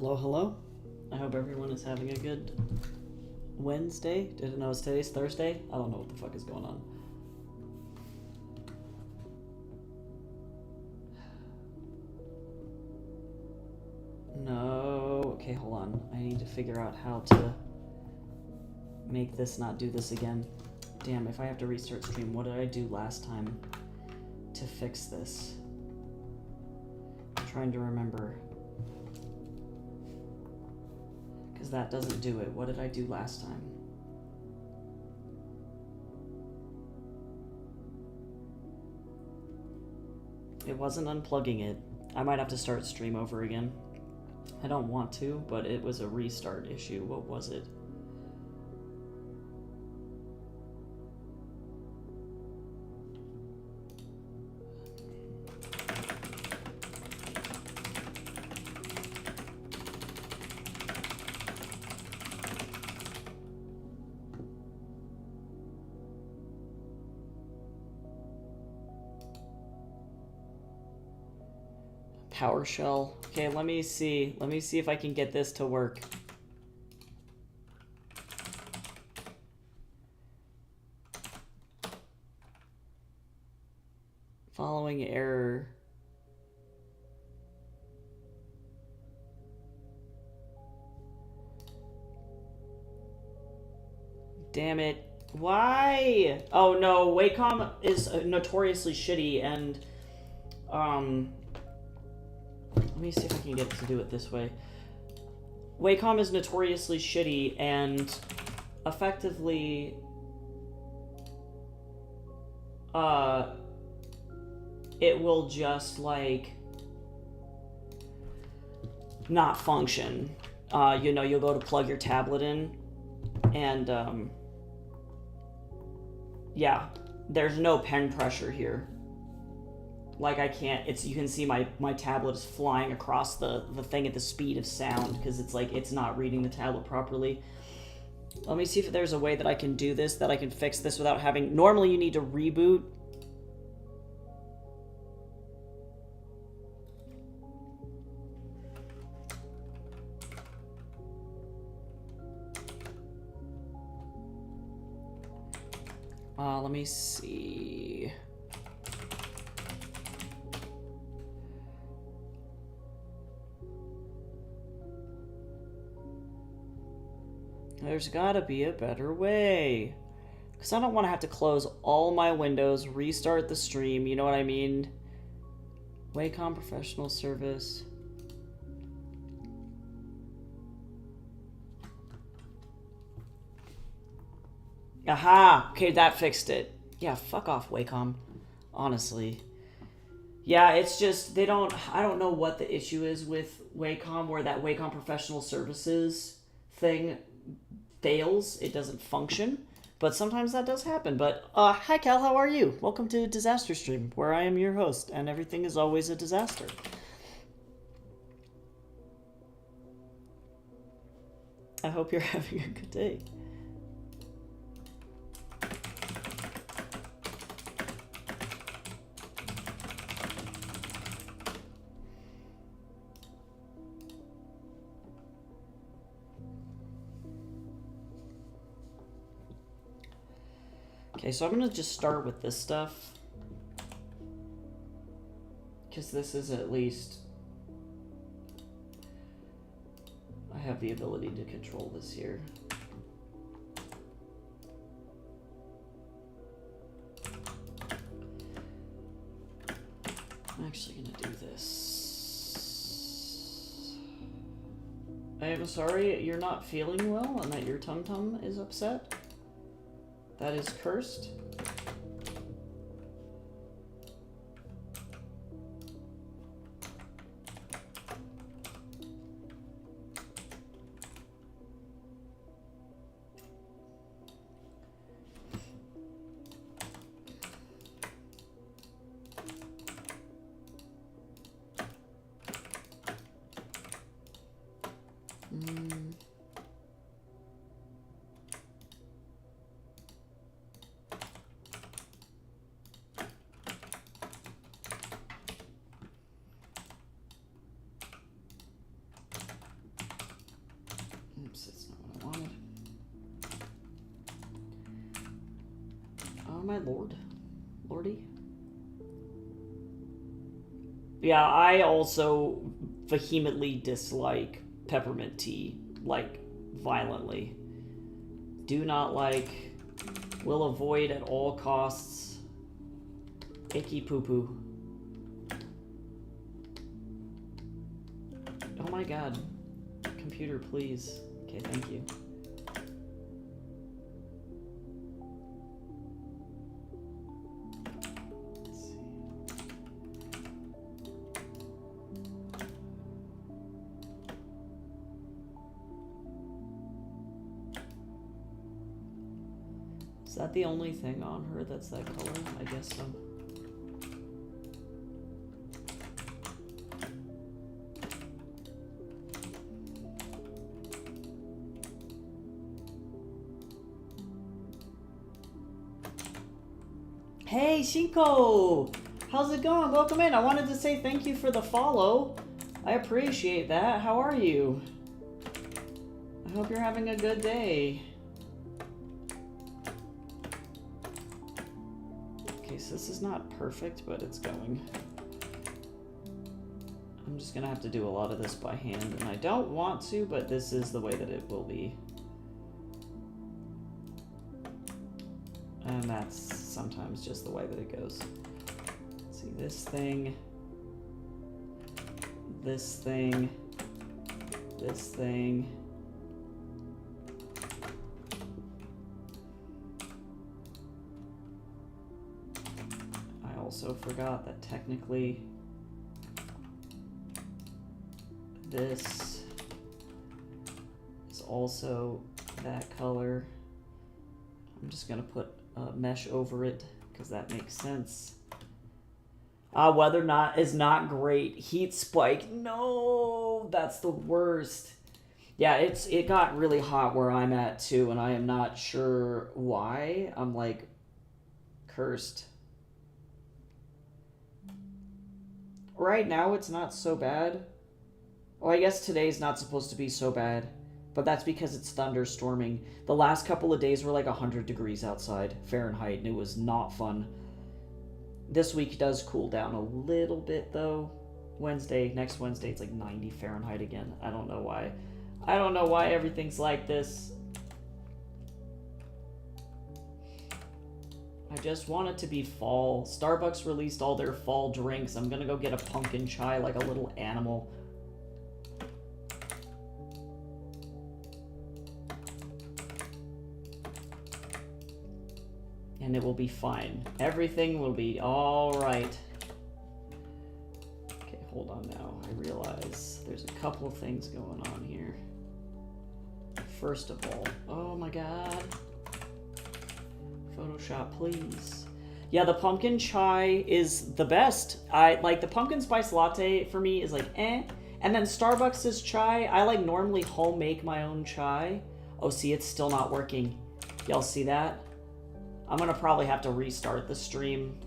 Hello, hello. I hope everyone is having a good Wednesday. Didn't know it's today's Thursday. I don't know what the fuck is going on. No. Okay, hold on. I need to figure out how to make this not do this again. Damn, if I have to restart stream, what did I do last time to fix this? I'm trying to remember. Because that doesn't do it. What did I do last time? It wasn't unplugging it. I might have to start stream over again. I don't want to, but it was a restart issue. What was it? PowerShell. Okay, let me see. Let me see if I can get this to work. Following error. Damn it. Why? Oh no, Wacom is notoriously shitty and let me see if I can get it to do it this way. Wacom is notoriously shitty and effectively it will just like not function. You know, you'll go to plug your tablet in and yeah, there's no pen pressure here. Like I can't, you can see my tablet is flying across the thing at the speed of sound because it's like, it's not reading the tablet properly. Let me see if there's a way that I can do this, that I can fix this without having, normally you need to reboot. Let me see. There's gotta be a better way. Because I don't want to have to close all my windows, restart the stream, you know what I mean? Wacom Professional Service. Aha! Okay, that fixed it. Yeah, fuck off, Wacom. Honestly. Yeah, it's just, I don't know what the issue is with Wacom, where that Wacom Professional Services thing fails, it doesn't function, but sometimes that does happen. But hi Cal, how are you? Welcome to Disaster Stream, where I am your host and everything is always a disaster. I hope you're having a good day. Okay, so I'm gonna just start with this stuff, because this is at least, I have the ability to control this here. I'm actually gonna do this. I am sorry you're not feeling well and that your tum-tum is upset. That is cursed. wanted. Oh my lord. Lordy. Yeah, I also vehemently dislike peppermint tea, like, violently. Do not like, will avoid at all costs. Icky poo-poo. Oh my god. Computer, please. Okay, thank you. Is that the only thing on her that's that color? I guess so. Hey, Shinko! How's it going? Welcome in. I wanted to say thank you for the follow. I appreciate that. How are you? I hope you're having a good day. Okay, so this is not perfect, but it's going. I'm just gonna have to do a lot of this by hand, and I don't want to, but this is the way that it will be. And that's sometimes just the way that it goes. Let's see, this thing, this thing, this thing. I also forgot that technically this is also that color. I'm just gonna put mesh over it because that makes sense. Weather is not great. Heat spike. No, that's the worst. Yeah, it got really hot where I'm at too, and I am not sure why. I'm like cursed. Right now it's not so bad. Well, I guess today's not supposed to be so bad. But that's because it's thunderstorming. The last couple of days were like 100 degrees outside Fahrenheit, and it was not fun. This week does cool down a little bit, though. Next Wednesday, it's like 90 Fahrenheit again. I don't know why. I don't know why everything's like this. I just want it to be fall. Starbucks released all their fall drinks. I'm gonna go get a pumpkin chai like a little animal. And it will be fine. Everything will be alright. Okay, hold on now. I realize there's a couple of things going on here. First of all, oh my god. Photoshop, please. Yeah, the pumpkin chai is the best. I like the pumpkin spice latte for me is like eh. And then Starbucks' chai, I like normally home make my own chai. Oh, see, it's still not working. Y'all see that? I'm gonna probably have to restart the stream.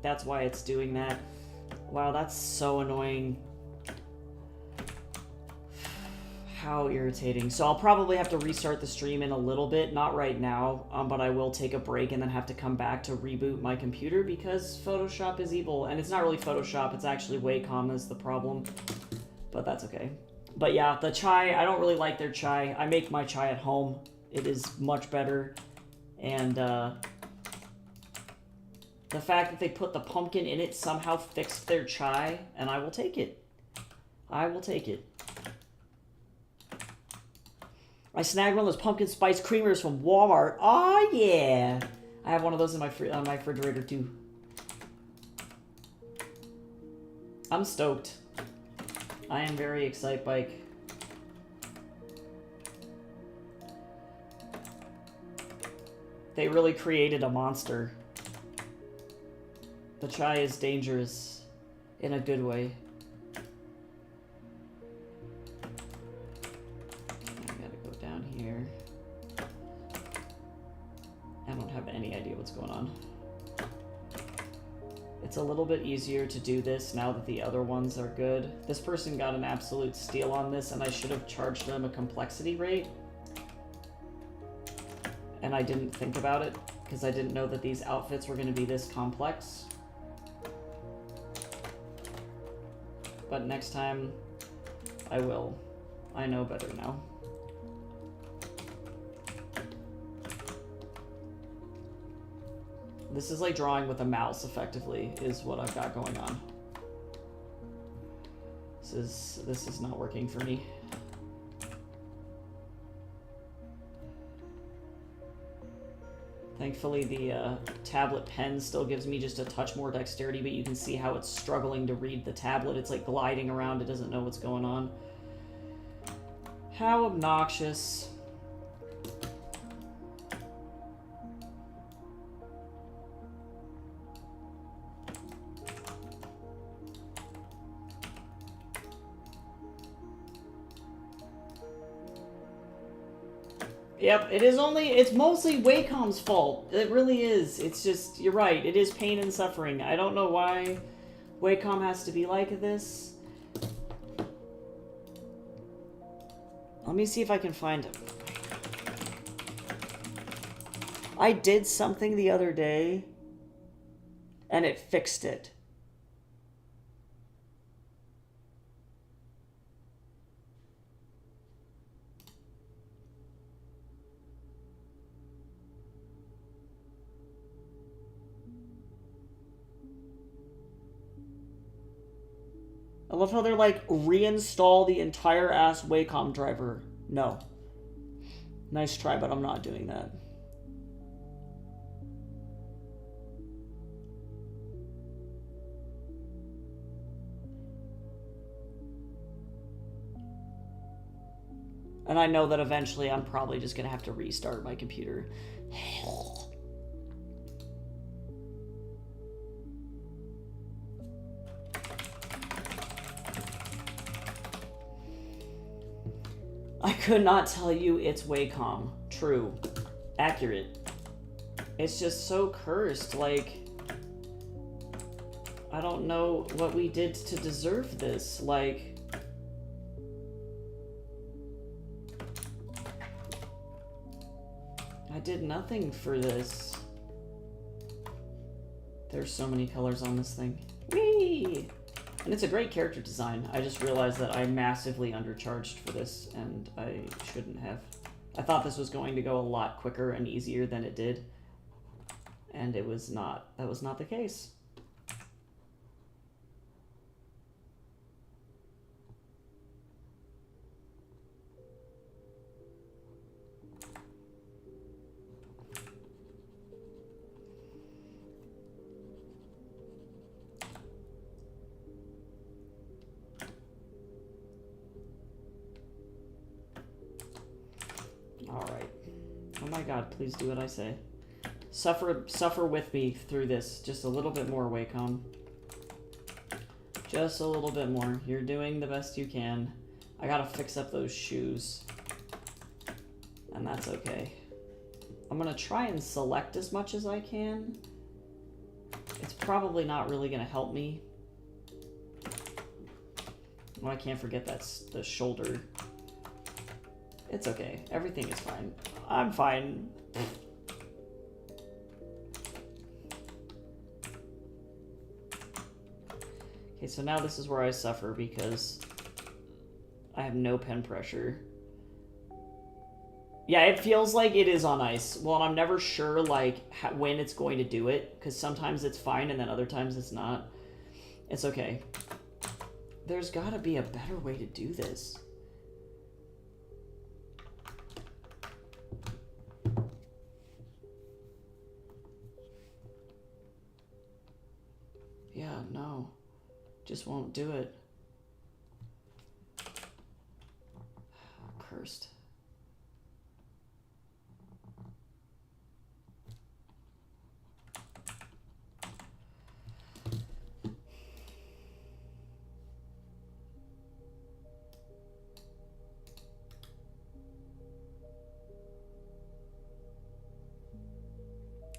That's why it's doing that. Wow, that's so annoying. How irritating. So I'll probably have to restart the stream in a little bit, not right now, but I will take a break and then have to come back to reboot my computer because Photoshop is evil. And it's not really Photoshop, it's actually Wacom is the problem. But that's okay. But yeah, the chai, I don't really like their chai. I make my chai at home. It is much better. And the fact that they put the pumpkin in it somehow fixed their chai, and I will take it. I will take it. I snagged one of those pumpkin spice creamers from Walmart. Oh yeah! I have one of those in my refrigerator too. I'm stoked. I am very excited, Bike. They really created a monster. The chai is dangerous in a good way. I gotta go down here. I don't have any idea what's going on. It's a little bit easier to do this now that the other ones are good. This person got an absolute steal on this, and I should have charged them a complexity rate. And I didn't think about it, because I didn't know that these outfits were going to be this complex. But next time, I will. I know better now. This is like drawing with a mouse, effectively, is what I've got going on. This is not working for me. Thankfully, the tablet pen still gives me just a touch more dexterity, but you can see how it's struggling to read the tablet. It's like gliding around. It doesn't know what's going on. How obnoxious. Yep, it's mostly Wacom's fault. It really is. It's just, you're right, it is pain and suffering. I don't know why Wacom has to be like this. Let me see if I can find him. I did something the other day, and it fixed it. I love how they're like, reinstall the entire ass Wacom driver. No. Nice try, but I'm not doing that. And I know that eventually I'm probably just going to have to restart my computer. I could not tell you it's Wacom. True. Accurate. It's just so cursed. Like, I don't know what we did to deserve this. Like, I did nothing for this. There's so many colors on this thing. Whee! And it's a great character design. I just realized that I massively undercharged for this, and I shouldn't have. I thought this was going to go a lot quicker and easier than it did. And it was not. That was not the case. Alright. Oh my god, please do what I say. Suffer with me through this. Just a little bit more, Wacom. Just a little bit more. You're doing the best you can. I gotta fix up those shoes. And that's okay. I'm gonna try and select as much as I can. It's probably not really gonna help me. Oh, I can't forget that's the shoulder. It's okay. Everything is fine. I'm fine. Okay, so now this is where I suffer because I have no pen pressure. Yeah, it feels like it is on ice. Well, and I'm never sure, like, when it's going to do it, because sometimes it's fine and then other times it's not. It's okay. There's gotta be a better way to do this. Yeah, no. Just won't do it. Cursed.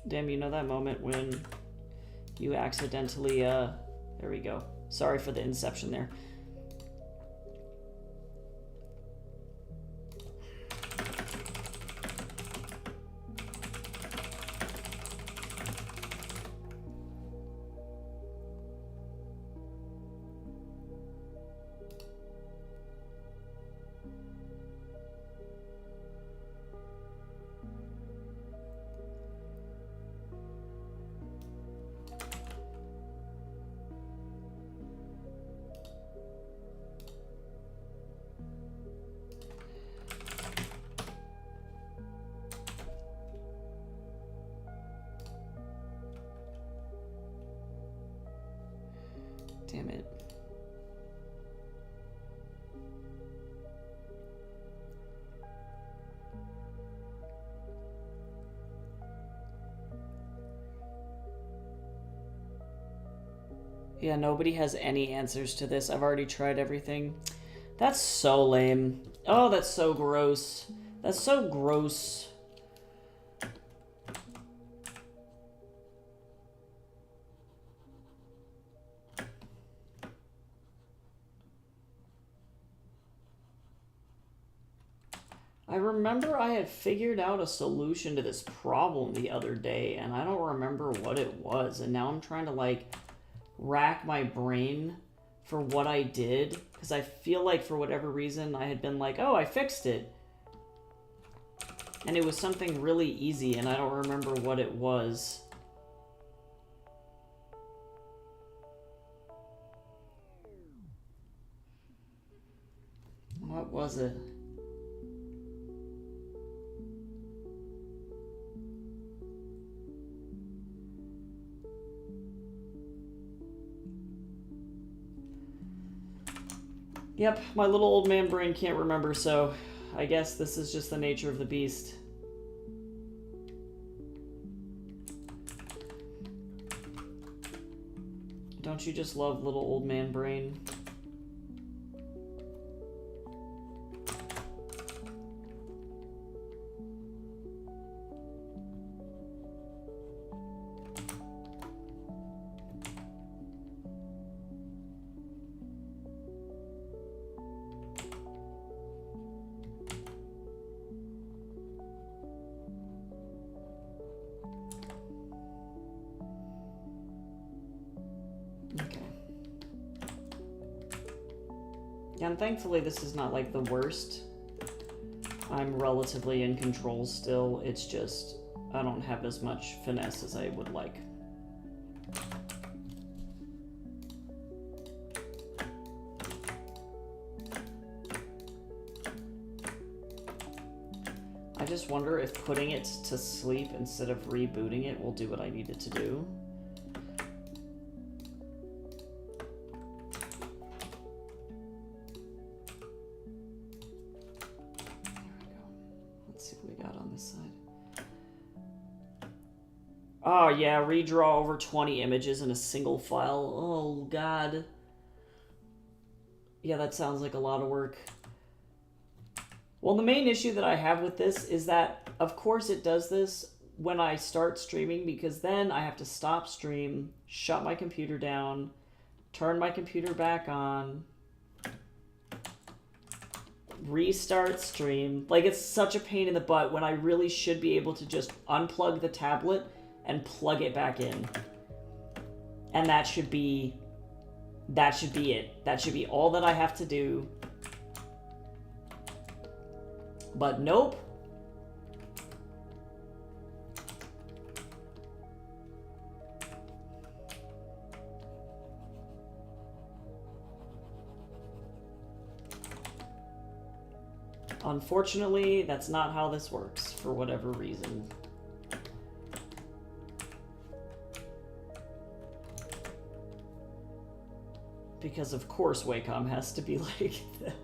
Damn, you know that moment when You accidentally, there we go. Sorry for the inception there. Damn it. Yeah, nobody has any answers to this. I've already tried everything. That's so lame. Oh, that's so gross. That's so gross. I remember I had figured out a solution to this problem the other day, and I don't remember what it was. And now I'm trying to, like, rack my brain for what I did, because I feel like for whatever reason I had been like, oh, I fixed it. And it was something really easy, and I don't remember what it was. What was it? Yep, my little old man brain can't remember, so I guess this is just the nature of the beast. Don't you just love little old man brain? And thankfully this is not like the worst. I'm relatively in control still. It's just I don't have as much finesse as I would like. I just wonder if putting it to sleep instead of rebooting it will do what I need it to do. Oh yeah, redraw over 20 images in a single file. Oh god. Yeah, that sounds like a lot of work. Well, the main issue that I have with this is that, of course it does this when I start streaming, because then I have to stop stream, shut my computer down, turn my computer back on, restart stream. Like, it's such a pain in the butt when I really should be able to just unplug the tablet and plug it back in. And that should be it. That should be all that I have to do. But nope. Unfortunately, that's not how this works, for whatever reason. Because of course Wacom has to be like that.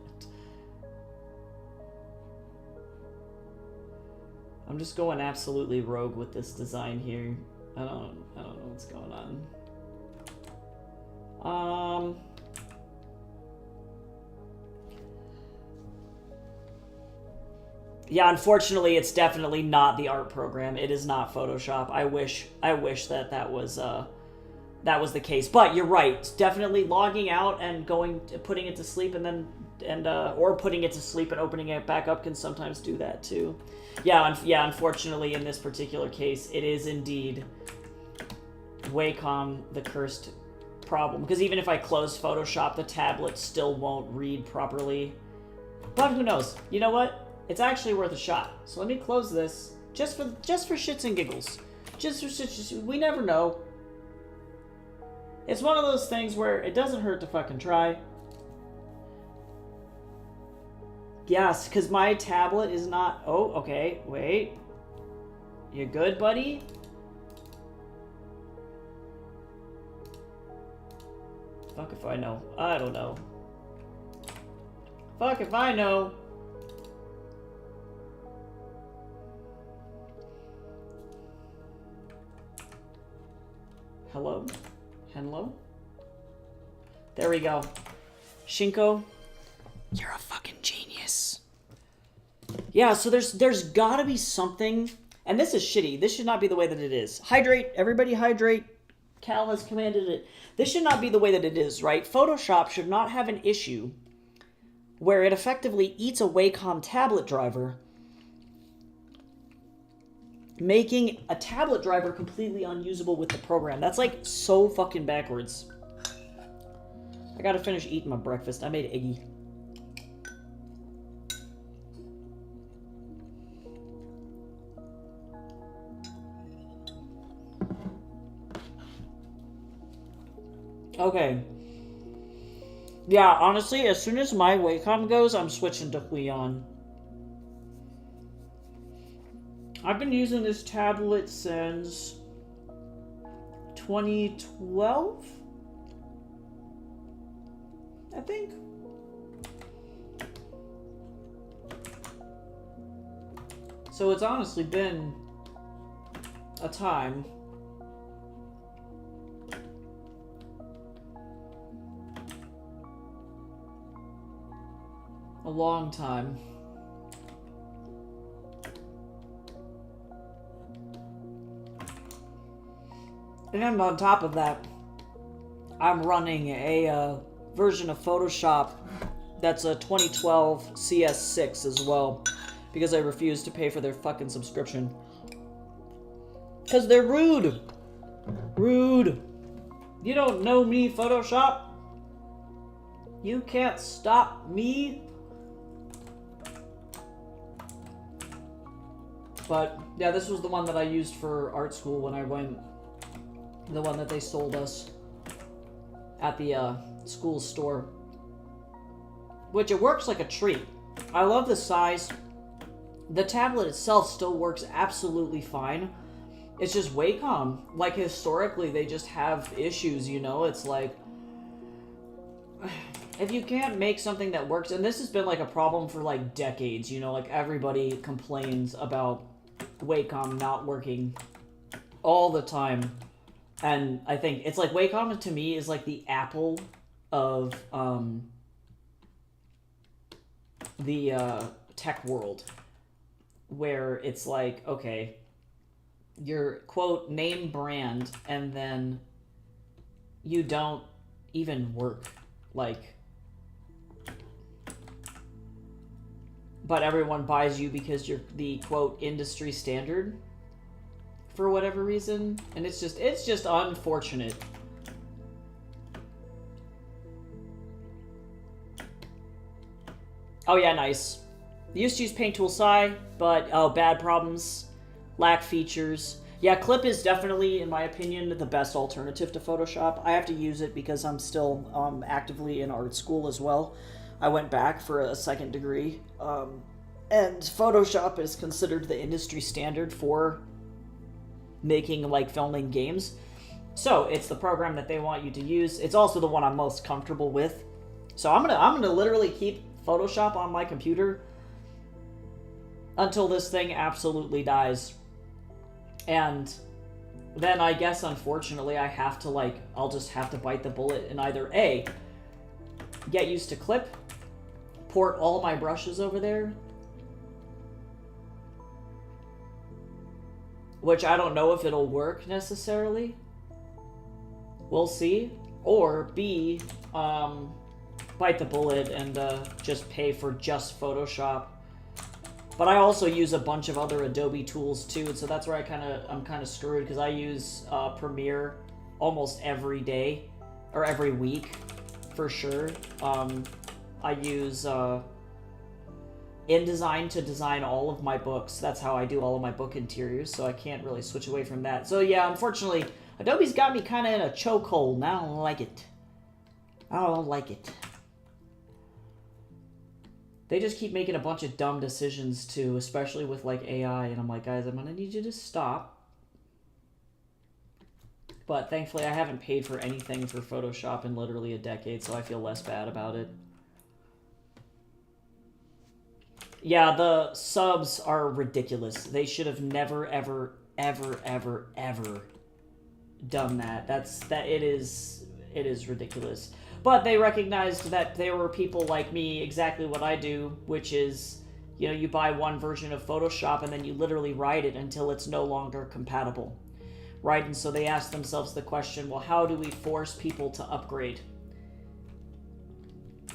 I'm just going absolutely rogue with this design here. I don't know what's going on. Yeah, unfortunately, it's definitely not the art program. It is not Photoshop. I wish that was that was the case. But you're right. Definitely logging out and putting it to sleep or putting it to sleep and opening it back up can sometimes do that too. Yeah, unfortunately in this particular case, it is indeed Wacom the cursed problem. Because even if I close Photoshop, the tablet still won't read properly. But who knows? You know what? It's actually worth a shot. So let me close this just for shits and giggles. Just for shits. We never know. It's one of those things where it doesn't hurt to fucking try. Yes, because my tablet is not... Oh, okay. Wait. You good, buddy? Fuck if I know. I don't know. Fuck if I know. Hello? Hello? There we go. Shinko, you're a fucking genius. Yeah, so there's gotta be something, and this is shitty. This should not be the way that it is. Hydrate, everybody hydrate. Cal has commanded it. This should not be the way that it is, right? Photoshop should not have an issue where it effectively eats a Wacom tablet driver, making a tablet driver completely unusable with the program. That's like so fucking backwards. I gotta finish eating my breakfast. I made eggy. Okay. Yeah, honestly, as soon as my Wacom goes, I'm switching to Huion. I've been using this tablet since 2012, I think. So it's honestly been a time. A long time. And on top of that, I'm running a version of Photoshop that's a 2012 CS6 as well, because I refuse to pay for their fucking subscription. Because they're rude. Rude. You don't know me, Photoshop. You can't stop me. But, yeah, this was the one that I used for art school when I went. The one that they sold us at the school store. Which, it works like a treat. I love the size. The tablet itself still works absolutely fine. It's just Wacom. Like, historically, they just have issues, you know? It's like, if you can't make something that works, and this has been like a problem for like decades, you know? Like, everybody complains about Wacom not working all the time. And I think it's like Wacom to me is like the Apple of the tech world, where it's like, okay, your quote name brand, and then you don't even work, like, but everyone buys you because you're the quote industry standard for whatever reason, and it's just unfortunate. Oh yeah, nice. Used to use Paint Tool Sai, but bad problems, lack features. Yeah, Clip is definitely, in my opinion, the best alternative to Photoshop. I have to use it because I'm still actively in art school as well. I went back for a second degree, and Photoshop is considered the industry standard for making, like, filming games. So it's the program that they want you to use. It's also the one I'm most comfortable with. So I'm gonna literally keep Photoshop on my computer until this thing absolutely dies. And then I guess, unfortunately, I have to, like, I'll just have to bite the bullet and either A, get used to Clip, port all my brushes over there, which I don't know if it'll work necessarily, We'll see. Or B, bite the bullet and just pay for just Photoshop. But I also use a bunch of other Adobe tools too, and so that's where I'm kind of screwed, because I use Premiere almost every day or every week for sure. I use InDesign to design all of my books. That's how I do all of my book interiors, so I can't really switch away from that. So yeah, unfortunately, Adobe's got me kind of in a chokehold, and I don't like it. I don't like it. They just keep making a bunch of dumb decisions too, especially with like AI, and I'm like, guys, I'm gonna need you to stop. But thankfully, I haven't paid for anything for Photoshop in literally a decade, so I feel less bad about it. Yeah, the subs are ridiculous. They should have never, ever, ever, ever, ever done that. It is ridiculous. But they recognized that there were people like me, exactly what I do, which is, you know, you buy one version of Photoshop and then you literally ride it until it's no longer compatible, right? And so they asked themselves the question, well, how do we force people to upgrade?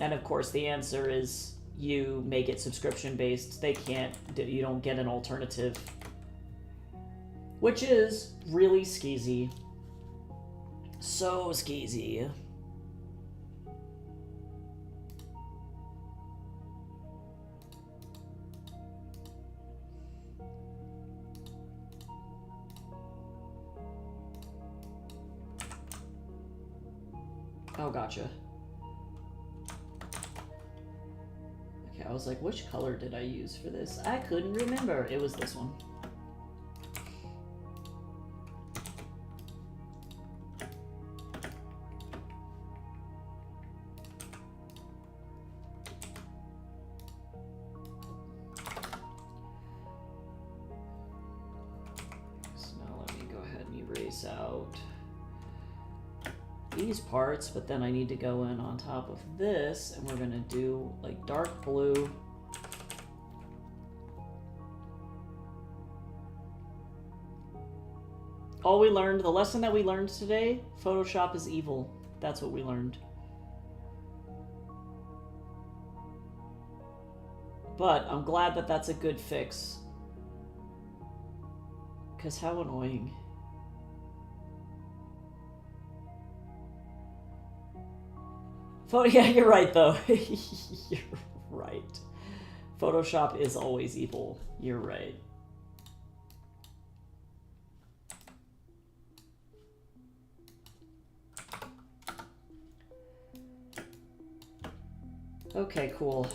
And of course, the answer is you make it subscription-based. You don't get an alternative, which is really skeezy. So skeezy. Oh, gotcha. Okay, I was like, which color did I use for this? I couldn't remember. It was this one. So now let me go ahead and erase out these parts, but then I need to go in on top of this, and we're gonna do like dark blue. All we learned, the lesson that we learned today, Photoshop is evil. That's what we learned. But I'm glad that that's a good fix. Because how annoying. Yeah, you're right, though. You're right. Photoshop is always evil. You're right. Okay, cool.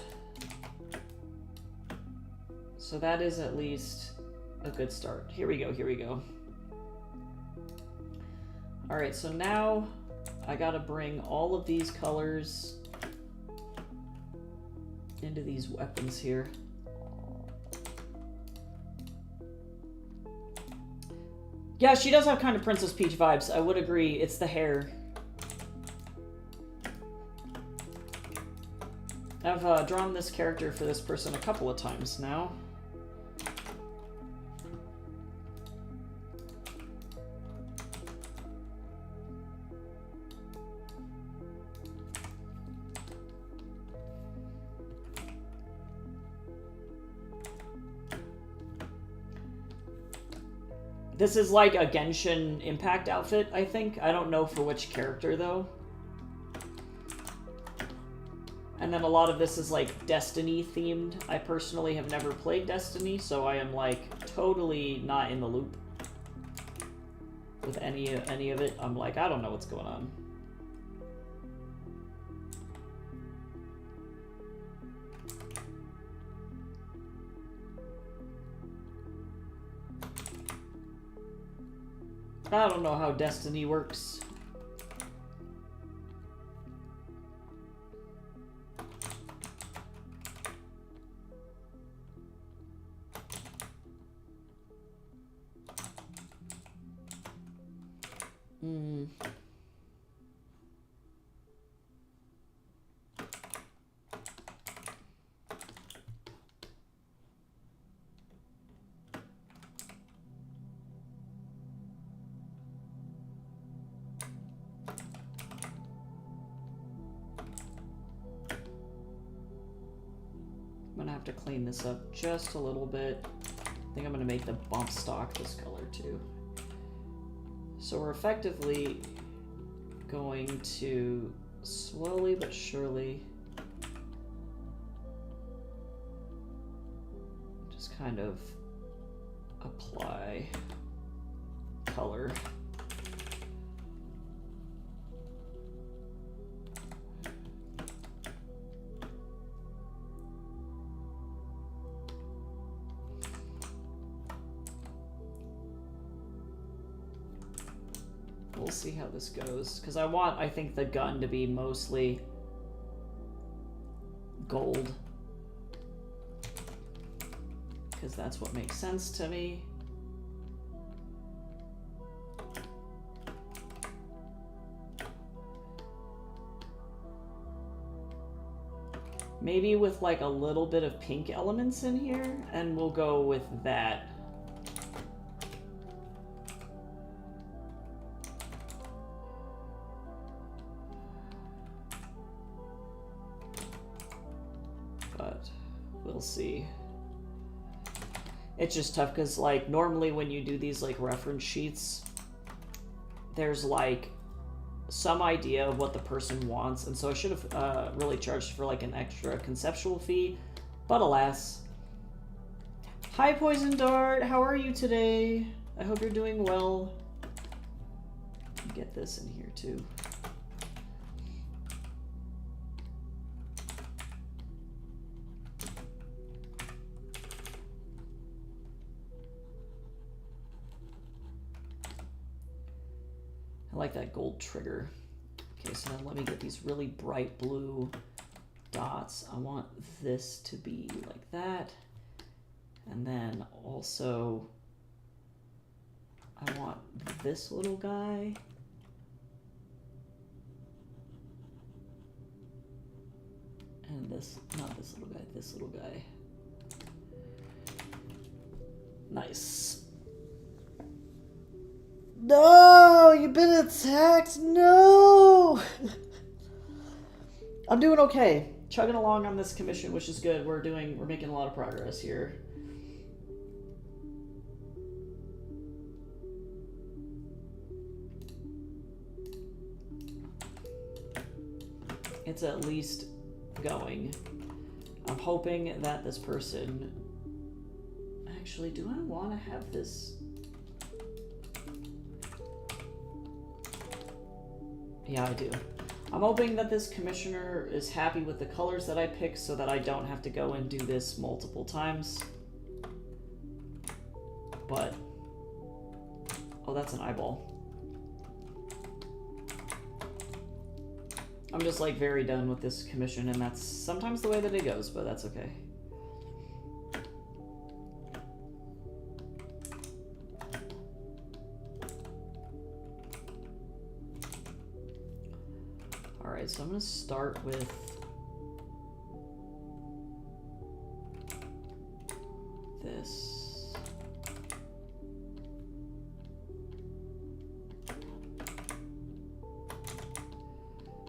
So that is at least a good start. Here we go, here we go. Alright, so now I gotta bring all of these colors into these weapons here. Yeah, she does have kind of Princess Peach vibes. I would agree. It's the hair. I've drawn this character for this person a couple of times now. This is like a Genshin Impact outfit, I think. I don't know for which character, though. And then a lot of this is like Destiny themed. I personally have never played Destiny, so I am like totally not in the loop with any of it. I'm like, I don't know what's going on. I don't know how Destiny works. have to clean this up just a little bit. I think I'm going to make the bump stock this color too. So we're effectively going to slowly but surely just kind of apply color. We'll see how this goes, because I think the gun to be mostly gold, because that's what makes sense to me. Maybe with like a little bit of pink elements in here, and we'll go with that. But we'll see. It's just tough because like normally when you do these like reference sheets, there's like some idea of what the person wants, and so I should have really charged for like an extra conceptual fee, but alas. Hi Poison Dart, how are you today? I hope you're doing well. Get this in here too. I like that gold trigger. Okay, so then let me get these really bright blue dots. I want this to be like that. And then also, I want this little guy. And this, not this little guy, this little guy. Nice. No, you've been attacked. No. I'm doing okay. Chugging along on this commission, which is good. We're making a lot of progress here. It's at least going. I'm hoping that this person... Actually, do I want to have this... Yeah, I do. I'm hoping that this commissioner is happy with the colors that I pick so that I don't have to go and do this multiple times. But... Oh, that's an eyeball. I'm just like very done with this commission, and that's sometimes the way that it goes, but that's okay. Alright, so I'm going to start with this.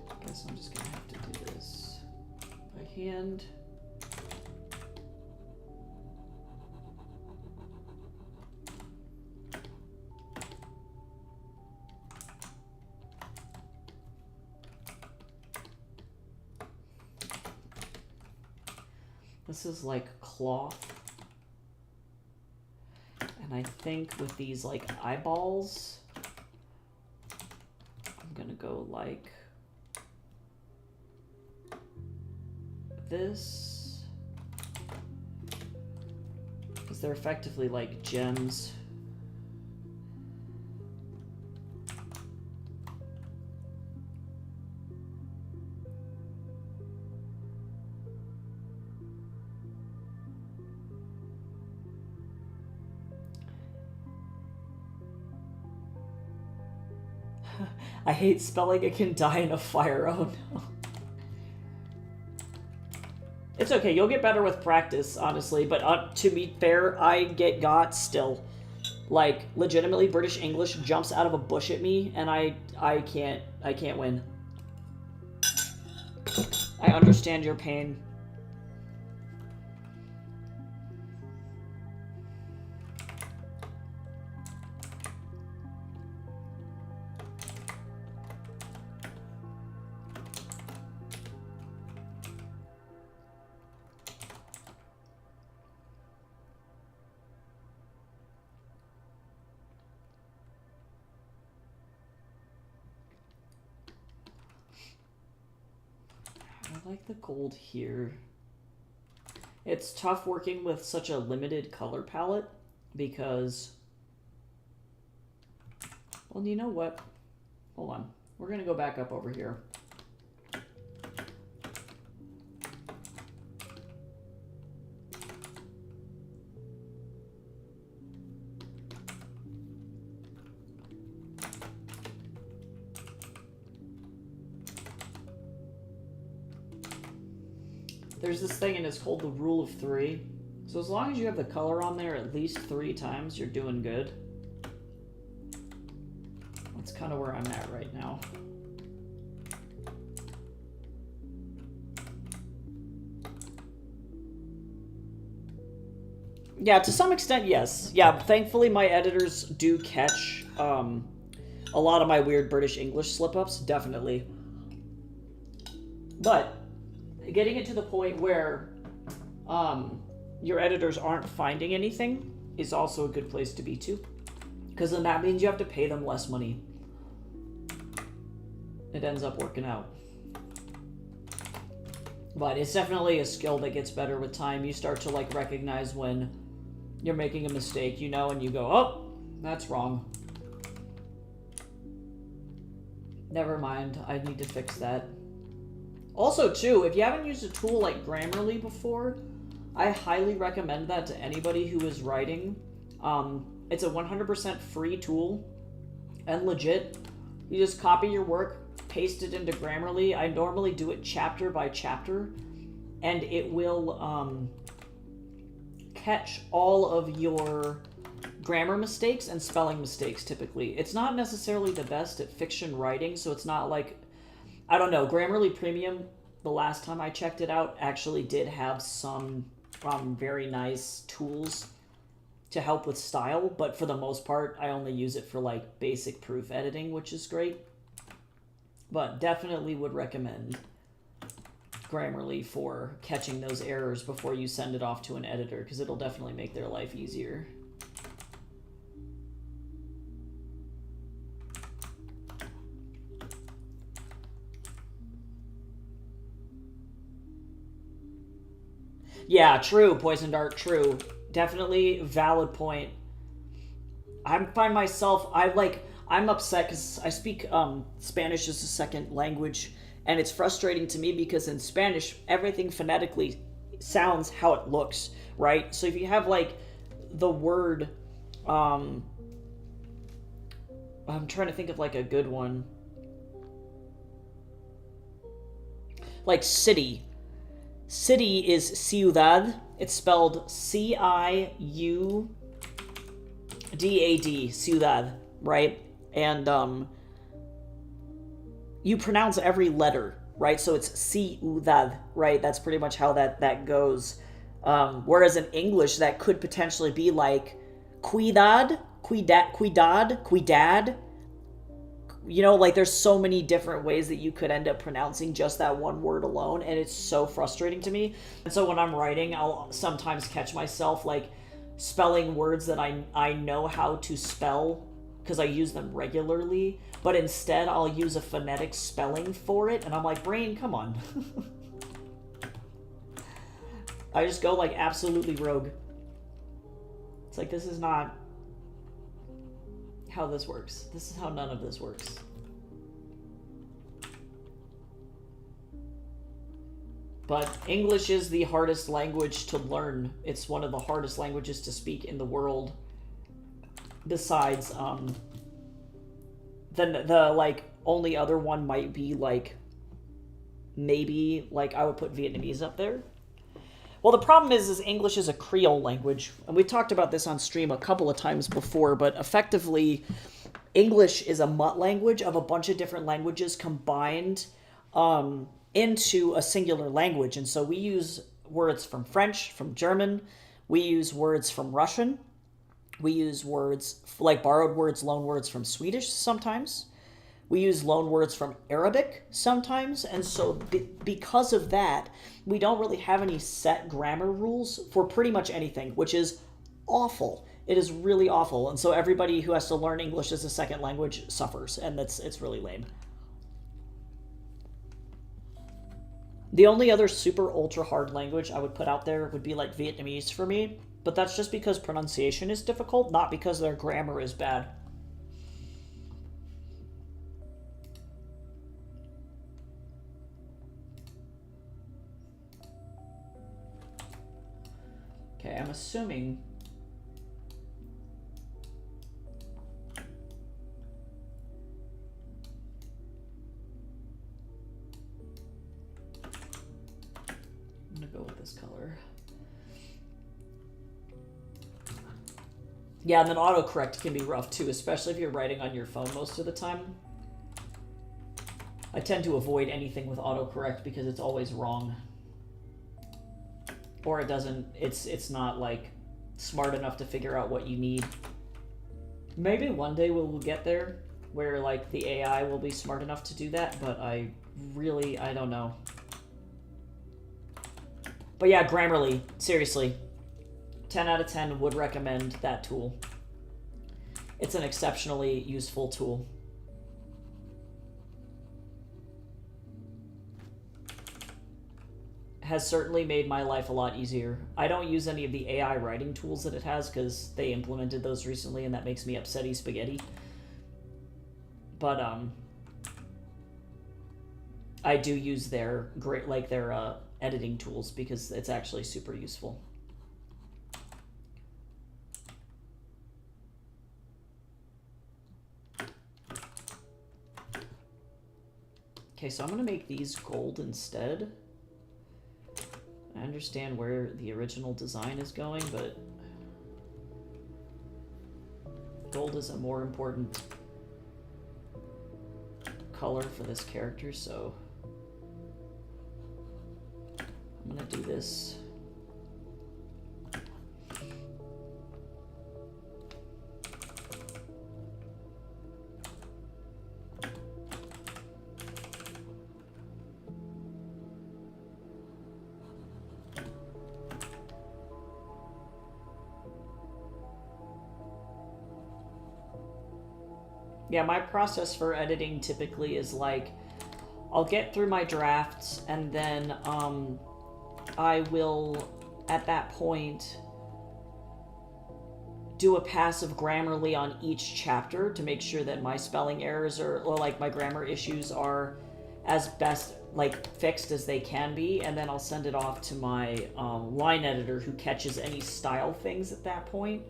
I guess I'm just going to have to do this by hand. This is like cloth, and I think with these like eyeballs, I'm gonna go like this, because they're effectively like gems. I hate spelling it can die in a fire. Oh no. It's okay, you'll get better with practice, honestly, but to be fair, I get got still. Like, legitimately, British English jumps out of a bush at me, and I can't win. I understand your pain. I like the gold here. It's tough working with such a limited color palette because, well, you know what? Hold on. We're going to go back up over here. There's this thing and it's called the rule of 3. So as long as you have the color on there at least 3 times, you're doing good. That's kind of where I'm at right now. Yeah, to some extent, yes. Yeah, thankfully my editors do catch a lot of my weird British English slip-ups, definitely. But getting it to the point where your editors aren't finding anything is also a good place to be too. Because then that means you have to pay them less money. It ends up working out. But it's definitely a skill that gets better with time. You start to like recognize when you're making a mistake, you know, and you go, oh, that's wrong. Never mind, I need to fix that. Also, too, if you haven't used a tool like Grammarly before, I highly recommend that to anybody who is writing. It's a 100% free tool and legit. You just copy your work, paste it into Grammarly. I normally do it chapter by chapter, and it will catch all of your grammar mistakes and spelling mistakes, typically. It's not necessarily the best at fiction writing, so it's not like, I don't know, Grammarly Premium, the last time I checked it out, actually did have some very nice tools to help with style, but for the most part, I only use it for like basic proof editing, which is great. But definitely would recommend Grammarly for catching those errors before you send it off to an editor, because it'll definitely make their life easier. Yeah, true, Poison Dart, true. Definitely valid point. I find myself, I'm upset because I speak Spanish as a second language, and it's frustrating to me because in Spanish, everything phonetically sounds how it looks, right? So if you have like the word, I'm trying to think of like a good one. Like city. City is ciudad. It's spelled C-I-U-D-A-D, ciudad, right? And you pronounce every letter, right? So it's ciudad, right? That's pretty much how that goes. Whereas in English, that could potentially be like cuidad, cuidad. You know, like there's so many different ways that you could end up pronouncing just that one word alone, and it's so frustrating to me. And so when I'm writing, I'll sometimes catch myself like spelling words that I know how to spell because I use them regularly, but instead I'll use a phonetic spelling for it, and I'm like, brain, come on. I just go like absolutely rogue. It's like, this is not how this works. This is how none of this works. But English is the hardest language to learn. It's one of the hardest languages to speak in the world. Besides, then the like only other one might be like, maybe like I would put Vietnamese up there. Well, the problem is English is a Creole language, and we talked about this on stream a couple of times before, but effectively, English is a mutt language of a bunch of different languages combined into a singular language. And so we use words from French, from German, we use words from Russian, we use words, like borrowed words, loan words from Swedish sometimes. We use loan words from Arabic sometimes, and so because of that, we don't really have any set grammar rules for pretty much anything, which is awful. It is really awful, and so everybody who has to learn English as a second language suffers, and it's really lame. The only other super ultra hard language I would put out there would be like Vietnamese for me, but that's just because pronunciation is difficult, not because their grammar is bad. Okay, I'm assuming... I'm gonna go with this color. Yeah, and then autocorrect can be rough too, especially if you're writing on your phone most of the time. I tend to avoid anything with autocorrect because it's always wrong. Or it doesn't, it's not like smart enough to figure out what you need. Maybe one day we'll get there where like the AI will be smart enough to do that, but I don't know. But yeah, Grammarly, seriously. 10 out of 10 would recommend that tool. It's an exceptionally useful tool. Has certainly made my life a lot easier. I don't use any of the AI writing tools that it has because they implemented those recently and that makes me upsetty spaghetti. But I do use their editing tools because it's actually super useful. Okay, so I'm gonna make these gold instead. I understand where the original design is going, but gold is a more important color for this character, so I'm gonna do this. Yeah, my process for editing typically is like, I'll get through my drafts and then I will, at that point, do a pass of Grammarly on each chapter to make sure that my spelling errors or like my grammar issues are as best like fixed as they can be, and then I'll send it off to my line editor who catches any style things at that point.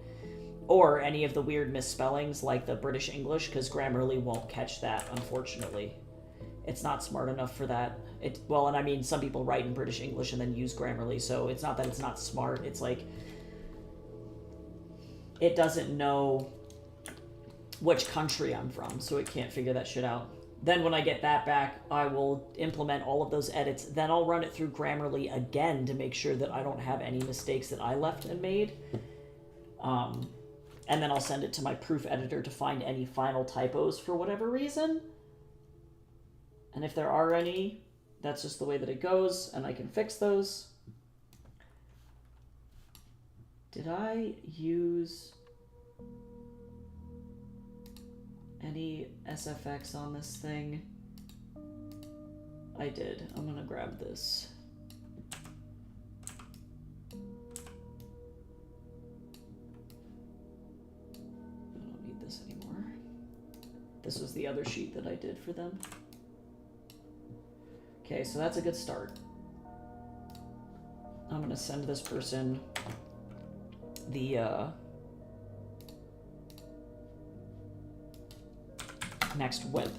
Or any of the weird misspellings like the British English, because Grammarly won't catch that, unfortunately. It's not smart enough for that. Well, and I mean, some people write in British English and then use Grammarly, so it's not that it's not smart. It's like, it doesn't know which country I'm from, so it can't figure that shit out. Then when I get that back, I will implement all of those edits. Then I'll run it through Grammarly again to make sure that I don't have any mistakes that I left and made. And then I'll send it to my proof editor to find any final typos for whatever reason. And if there are any, that's just the way that it goes, and I can fix those. Did I use any SFX on this thing? I did. I'm gonna grab this. This was the other sheet that I did for them. Okay, so that's a good start. I'm gonna send this person the next width.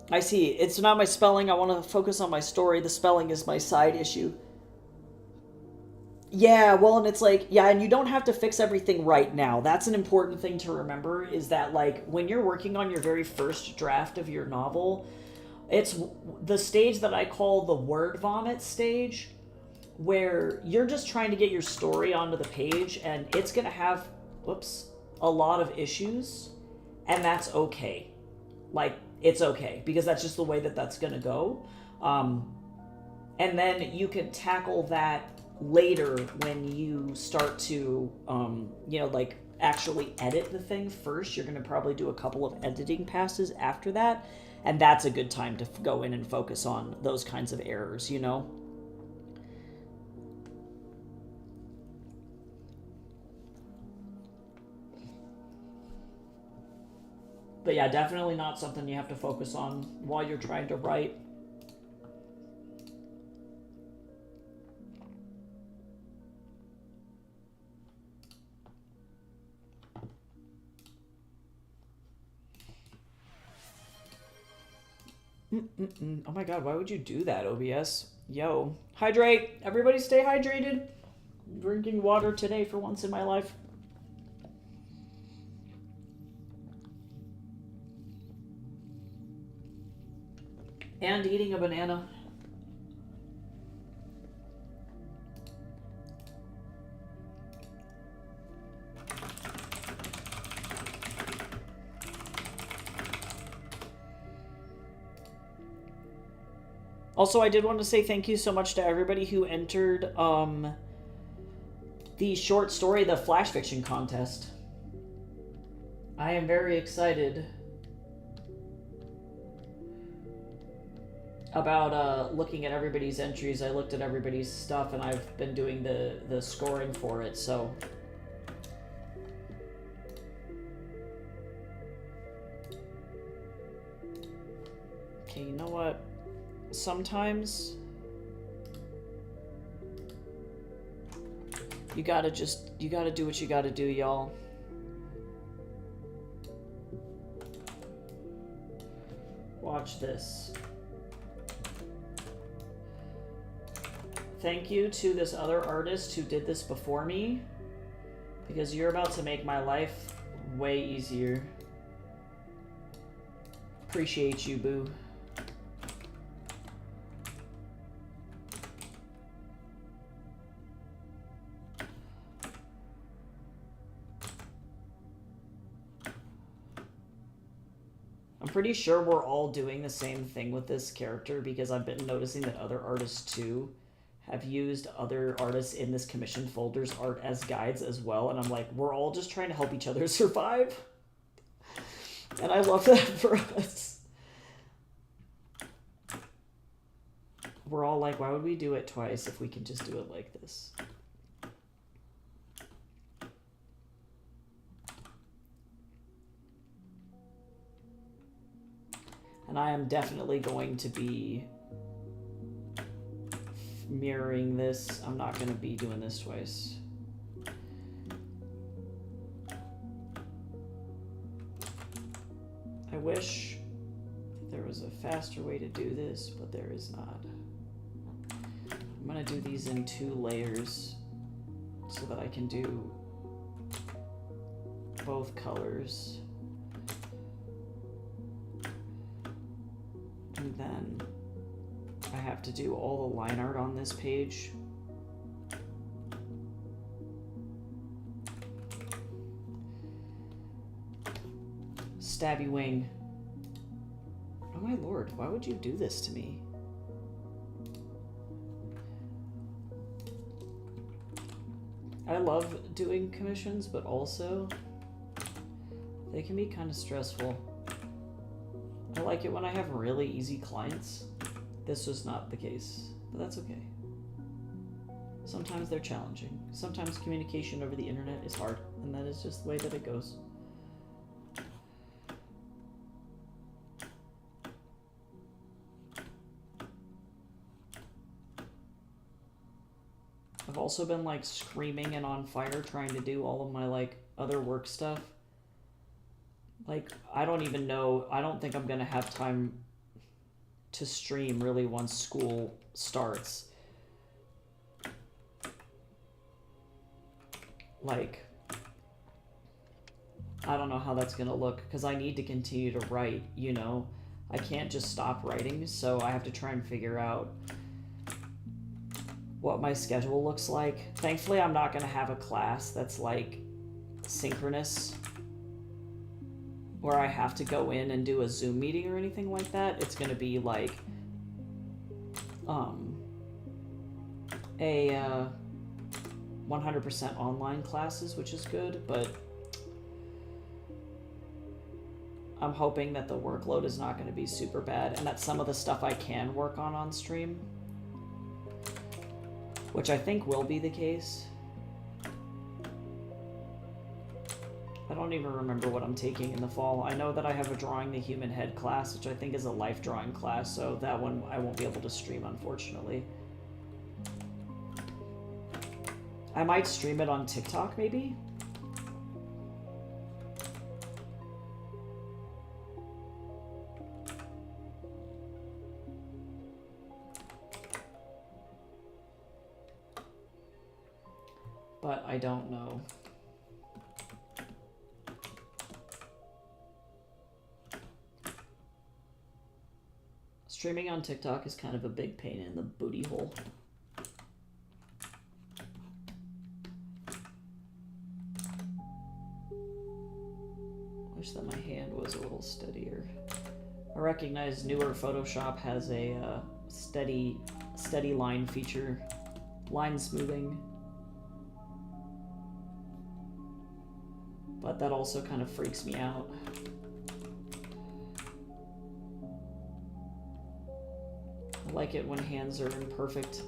I see, it's not my spelling, I want to focus on my story. The spelling is my side issue. Yeah, well, and it's like, yeah, and you don't have to fix everything right now. That's an important thing to remember, is that, like, when you're working on your very first draft of your novel, it's the stage that I call the word vomit stage, where you're just trying to get your story onto the page, and it's going to have, a lot of issues, and that's okay. Like, it's okay, because that's just the way that that's going to go. And then you can tackle that later when you start to, like actually edit the thing first. You're going to probably do a couple of editing passes after that. And that's a good time to go in and focus on those kinds of errors, you know? But yeah, definitely not something you have to focus on while you're trying to write. Oh my god, why would you do that, OBS? Yo. Hydrate! Everybody stay hydrated! I'm drinking water today for once in my life. And eating a banana. Also, I did want to say thank you so much to everybody who entered the short story, the Flash Fiction contest. I am very excited about looking at everybody's entries. I looked at everybody's stuff, and I've been doing the scoring for it, so... Okay, you know what? Sometimes you gotta do what you gotta do, y'all. Watch this. Thank you to this other artist who did this before me, because you're about to make my life way easier. Appreciate you, boo. Pretty sure we're all doing the same thing with this character, because I've been noticing that other artists too have used other artists in this commission folder's art as guides as well, and I'm like, we're all just trying to help each other survive. And I love that for us. We're all like, why would we do it twice if we can just do it like this? And I am definitely going to be mirroring this. I'm not going to be doing this twice. I wish there was a faster way to do this, but there is not. I'm going to do these in 2 layers so that I can do both colors. And then I have to do all the line art on this page. Stabby wing. Oh my lord, why would you do this to me? I love doing commissions, but also they can be kind of stressful. I like it when I have really easy clients. This was not the case, but that's okay. Sometimes they're challenging. Sometimes communication over the internet is hard, and that is just the way that it goes. I've also been like screaming and on fire trying to do all of my like other work stuff. Like, I don't even know, I don't think I'm gonna have time to stream really once school starts. Like, I don't know how that's gonna look, because I need to continue to write, you know? I can't just stop writing, so I have to try and figure out what my schedule looks like. Thankfully, I'm not gonna have a class that's like synchronous, where I have to go in and do a Zoom meeting or anything like that. It's gonna be like a 100% online classes, which is good, but I'm hoping that the workload is not going to be super bad and that some of the stuff I can work on stream, which I think will be the case. I don't even remember what I'm taking in the fall. I know that I have a Drawing the Human Head class, which I think is a life drawing class, so that one I won't be able to stream, unfortunately. I might stream it on TikTok, maybe? But I don't know. Streaming on TikTok is kind of a big pain in the booty hole. Wish that my hand was a little steadier. I recognize newer Photoshop has a steady line feature, line smoothing. But that also kind of freaks me out. I like it when hands are imperfect,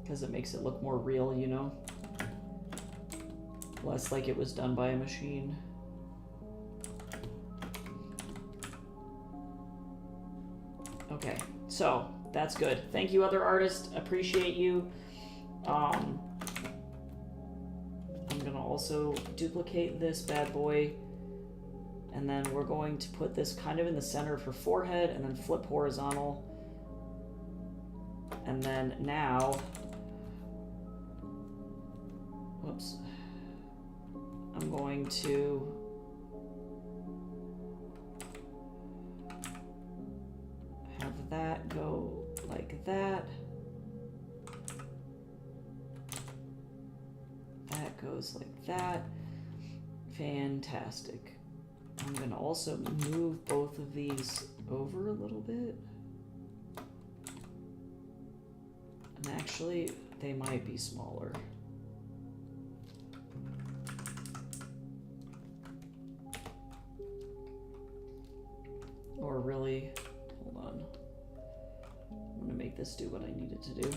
because it makes it look more real, you know? Less like it was done by a machine. Okay, so that's good. Thank you, other artists. Appreciate you. I'm gonna also duplicate this bad boy, and then we're going to put this kind of in the center for forehead, and then flip horizontal. And then now, whoops, I'm going to have that go like that. That goes like that. Fantastic. I'm going to also move both of these over a little bit. And actually, they might be smaller. Or really, hold on. I'm going to make this do what I need it to do.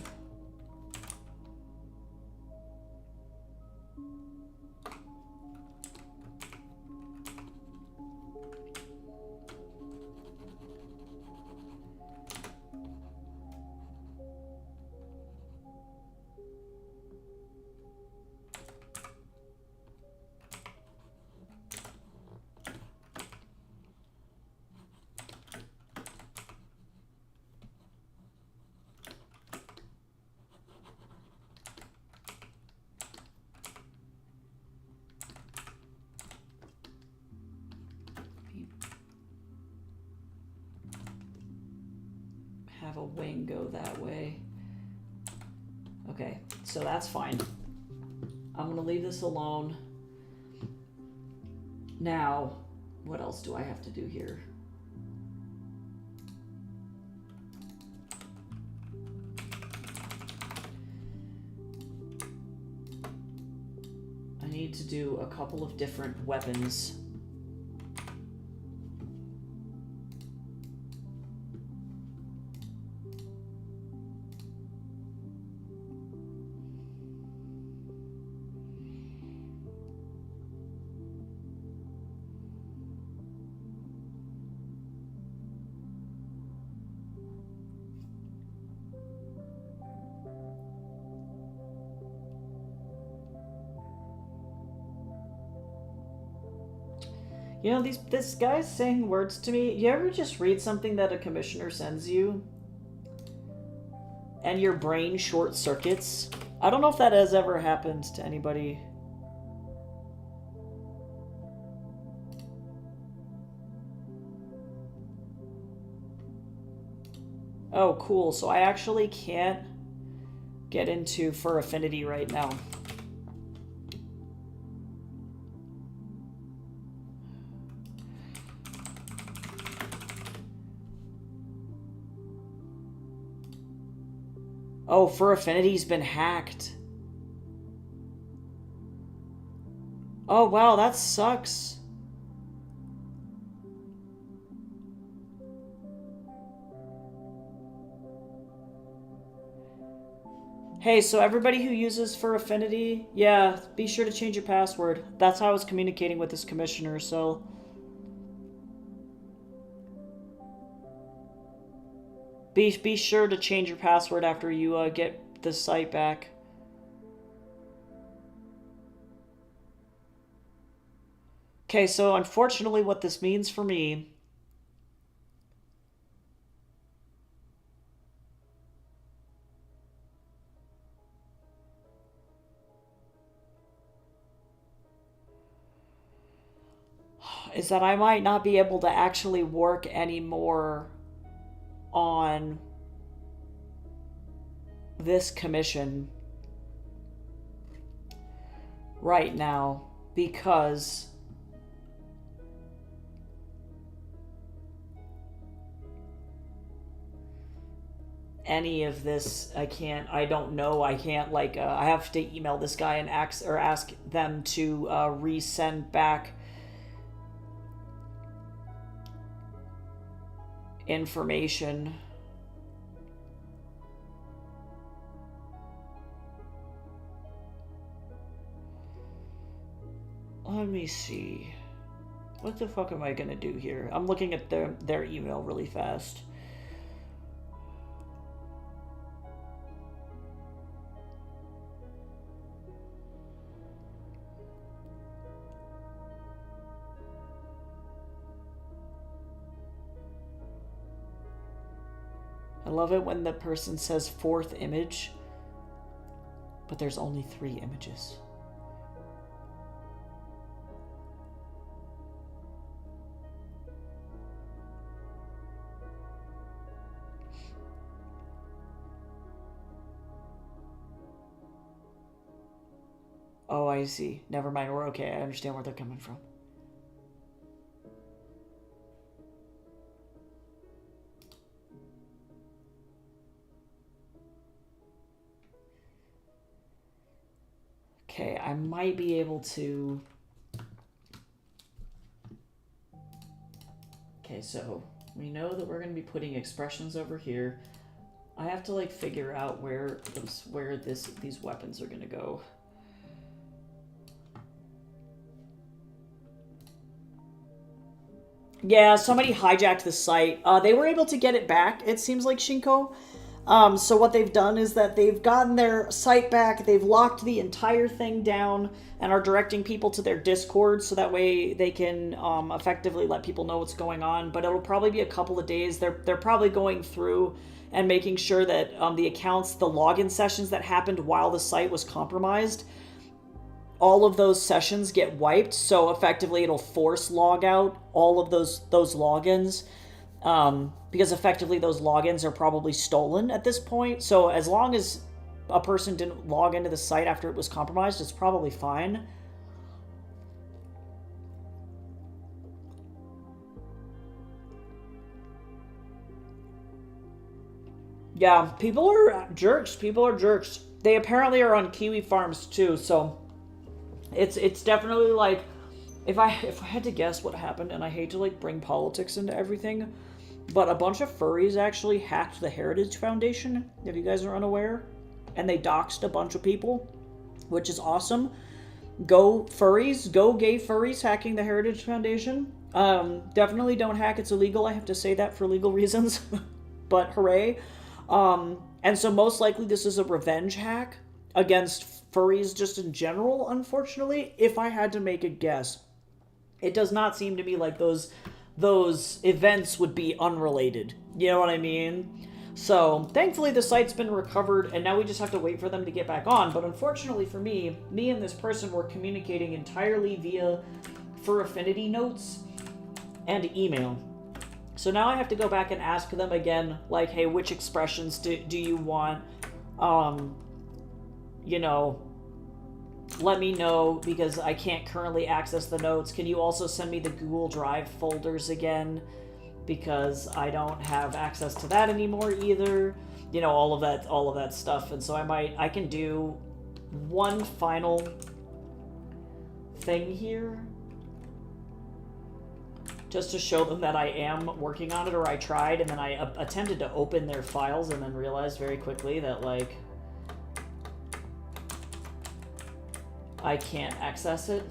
Have a wing go that way. Okay, so that's fine. I'm gonna leave this alone. Now, what else do I have to do here? I need to do a couple of different weapons. You know, this guy's saying words to me. You ever just read something that a commissioner sends you and your brain short circuits? I don't know if that has ever happened to anybody. Oh, cool. So I actually can't get into Fur Affinity right now. Oh, Fur Affinity's been hacked. Oh, wow, that sucks. Hey, so everybody who uses for Affinity, yeah, be sure to change your password. That's how I was communicating with this commissioner, so... Be sure to change your password after you get the site back. Okay, so unfortunately what this means for me is that I might not be able to actually work anymore on this commission right now because any of this I don't know. I can't I have to email this guy and ask them to resend back information. Let me see. What the fuck am I gonna do here? I'm looking at their email really fast. I love it when the person says 4th image, but there's only 3 images. Oh, I see. Never mind. We're okay. I understand where they're coming from. Okay, I might be able to... Okay, so we know that we're going to be putting expressions over here. I have to figure out where these weapons are going to go. Yeah, somebody hijacked the site. They were able to get it back, it seems like, Shinko. So what they've done is that they've gotten their site back, they've locked the entire thing down, and are directing people to their Discord, so that way they can effectively let people know what's going on. But it'll probably be a couple of days. They're probably going through and making sure that the accounts, the login sessions that happened while the site was compromised, all of those sessions get wiped, so effectively it'll force log out all of those logins, because effectively those logins are probably stolen at this point. So as long as a person didn't log into the site after it was compromised, it's probably fine. Yeah, people are jerks. People are jerks. They apparently are on Kiwi farms too, so it's definitely if I had to guess what happened, and I hate to bring politics into everything, but a bunch of furries actually hacked the Heritage Foundation, if you guys are unaware, and they doxed a bunch of people, which is awesome. Go furries, go gay furries hacking the Heritage Foundation. Definitely don't hack, it's illegal. I have to say that for legal reasons, but hooray. And so most likely this is a revenge hack against furries just in general, unfortunately, if I had to make a guess. It does not seem to me like those events would be unrelated. You know what I mean? So, thankfully the site's been recovered, and now we just have to wait for them to get back on. But unfortunately for me and this person were communicating entirely via Fur Affinity notes and email. So now I have to go back and ask them again, hey, which expressions do you want? You know, let me know, because I can't currently access the notes. Can you also send me the Google Drive folders again? Because I don't have access to that anymore either. You know, all of that stuff. And so I can do one final thing here, just to show them that I am working on it, or I tried, and then I attempted to open their files and then realized very quickly that, I can't access it.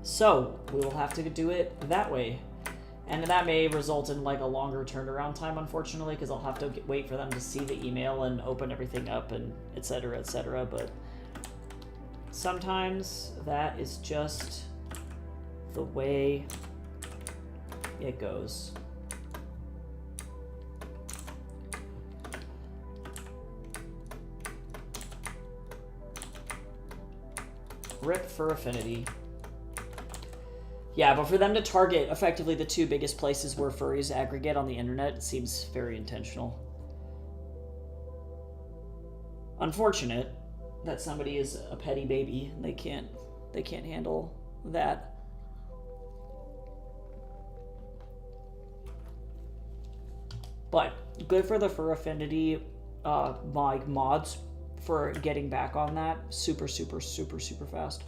So we will have to do it that way. And that may result in like a longer turnaround time, unfortunately, because I'll have to wait for them to see the email and open everything up and etc., etc. But sometimes that is just the way it goes. Rip for Affinity. Yeah, but for them to target effectively the two biggest places where furries aggregate on the internet, it seems very intentional. Unfortunate that somebody is a petty baby. They can't handle that. But good for the Fur Affinity like mods for getting back on that super fast.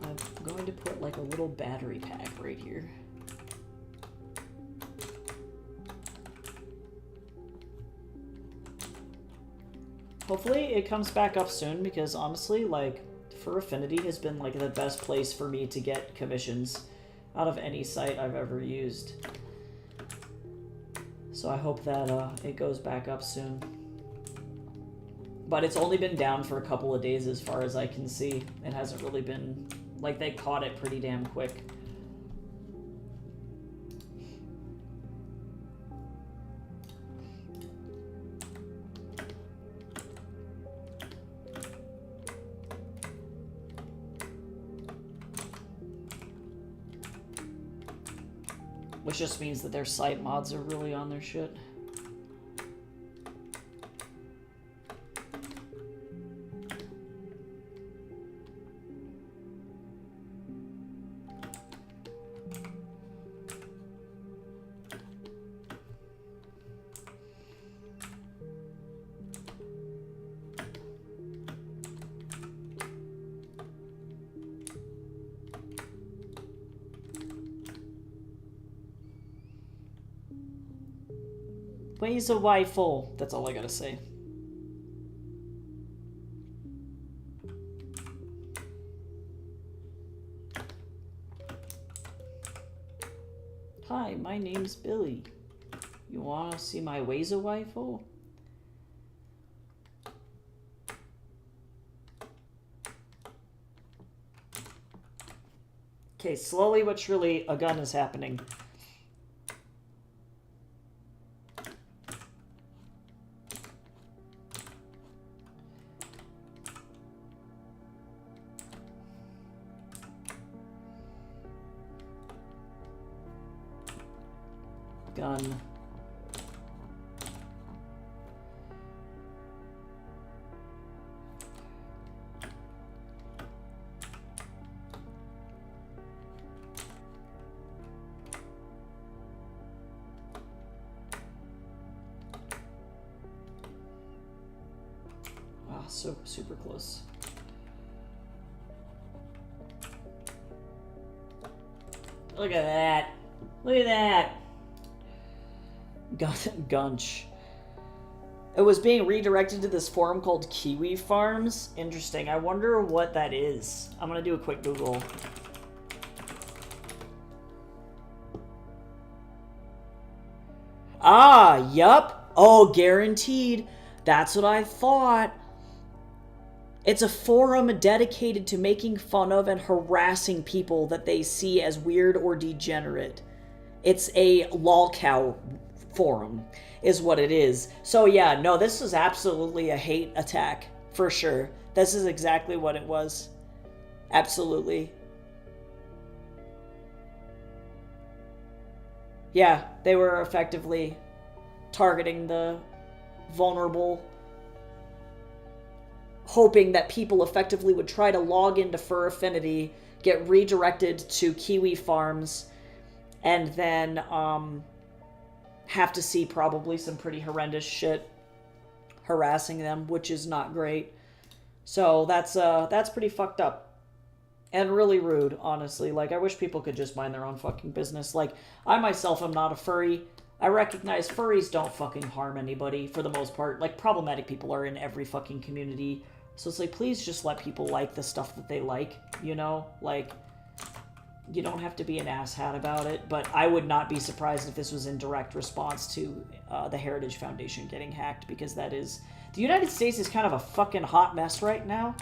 I'm going to put like a little battery pack right here. Hopefully it comes back up soon, because honestly, like, Fur Affinity has been like the best place for me to get commissions out of any site I've ever used. So I hope that it goes back up soon. But it's only been down for a couple of days as far as I can see. It hasn't really been... like, they caught it pretty damn quick. Which just means that their site mods are really on their shit. Ways a wifle. That's all I gotta say. Hi, my name's Billy. You wanna see my ways a wifle? Okay, slowly but surely a gun is happening. Gun. Wow, so super close. Look at that. Look at that. Gunch. It was being redirected to this forum called Kiwi Farms. Interesting. I wonder what that is. I'm gonna do a quick Google. Ah, yup. Oh, guaranteed. That's what I thought. It's a forum dedicated to making fun of and harassing people that they see as weird or degenerate. It's a lolcow forum, is what it is. So yeah, no, this is absolutely a hate attack, for sure. This is exactly what it was. Absolutely. Yeah, they were effectively targeting the vulnerable, hoping that people effectively would try to log into Fur Affinity, get redirected to Kiwi Farms, and then have to see probably some pretty horrendous shit harassing them, which is not great. So that's pretty fucked up. And really rude, honestly. Like, I wish people could just mind their own fucking business. Like, I myself am not a furry. I recognize furries don't fucking harm anybody, for the most part. Like, problematic people are in every fucking community. So it's like, please just let people like the stuff that they like, you know? Like, you don't have to be an asshat about it, but I would not be surprised if this was in direct response to the Heritage Foundation getting hacked, because that is... The United States is kind of a fucking hot mess right now.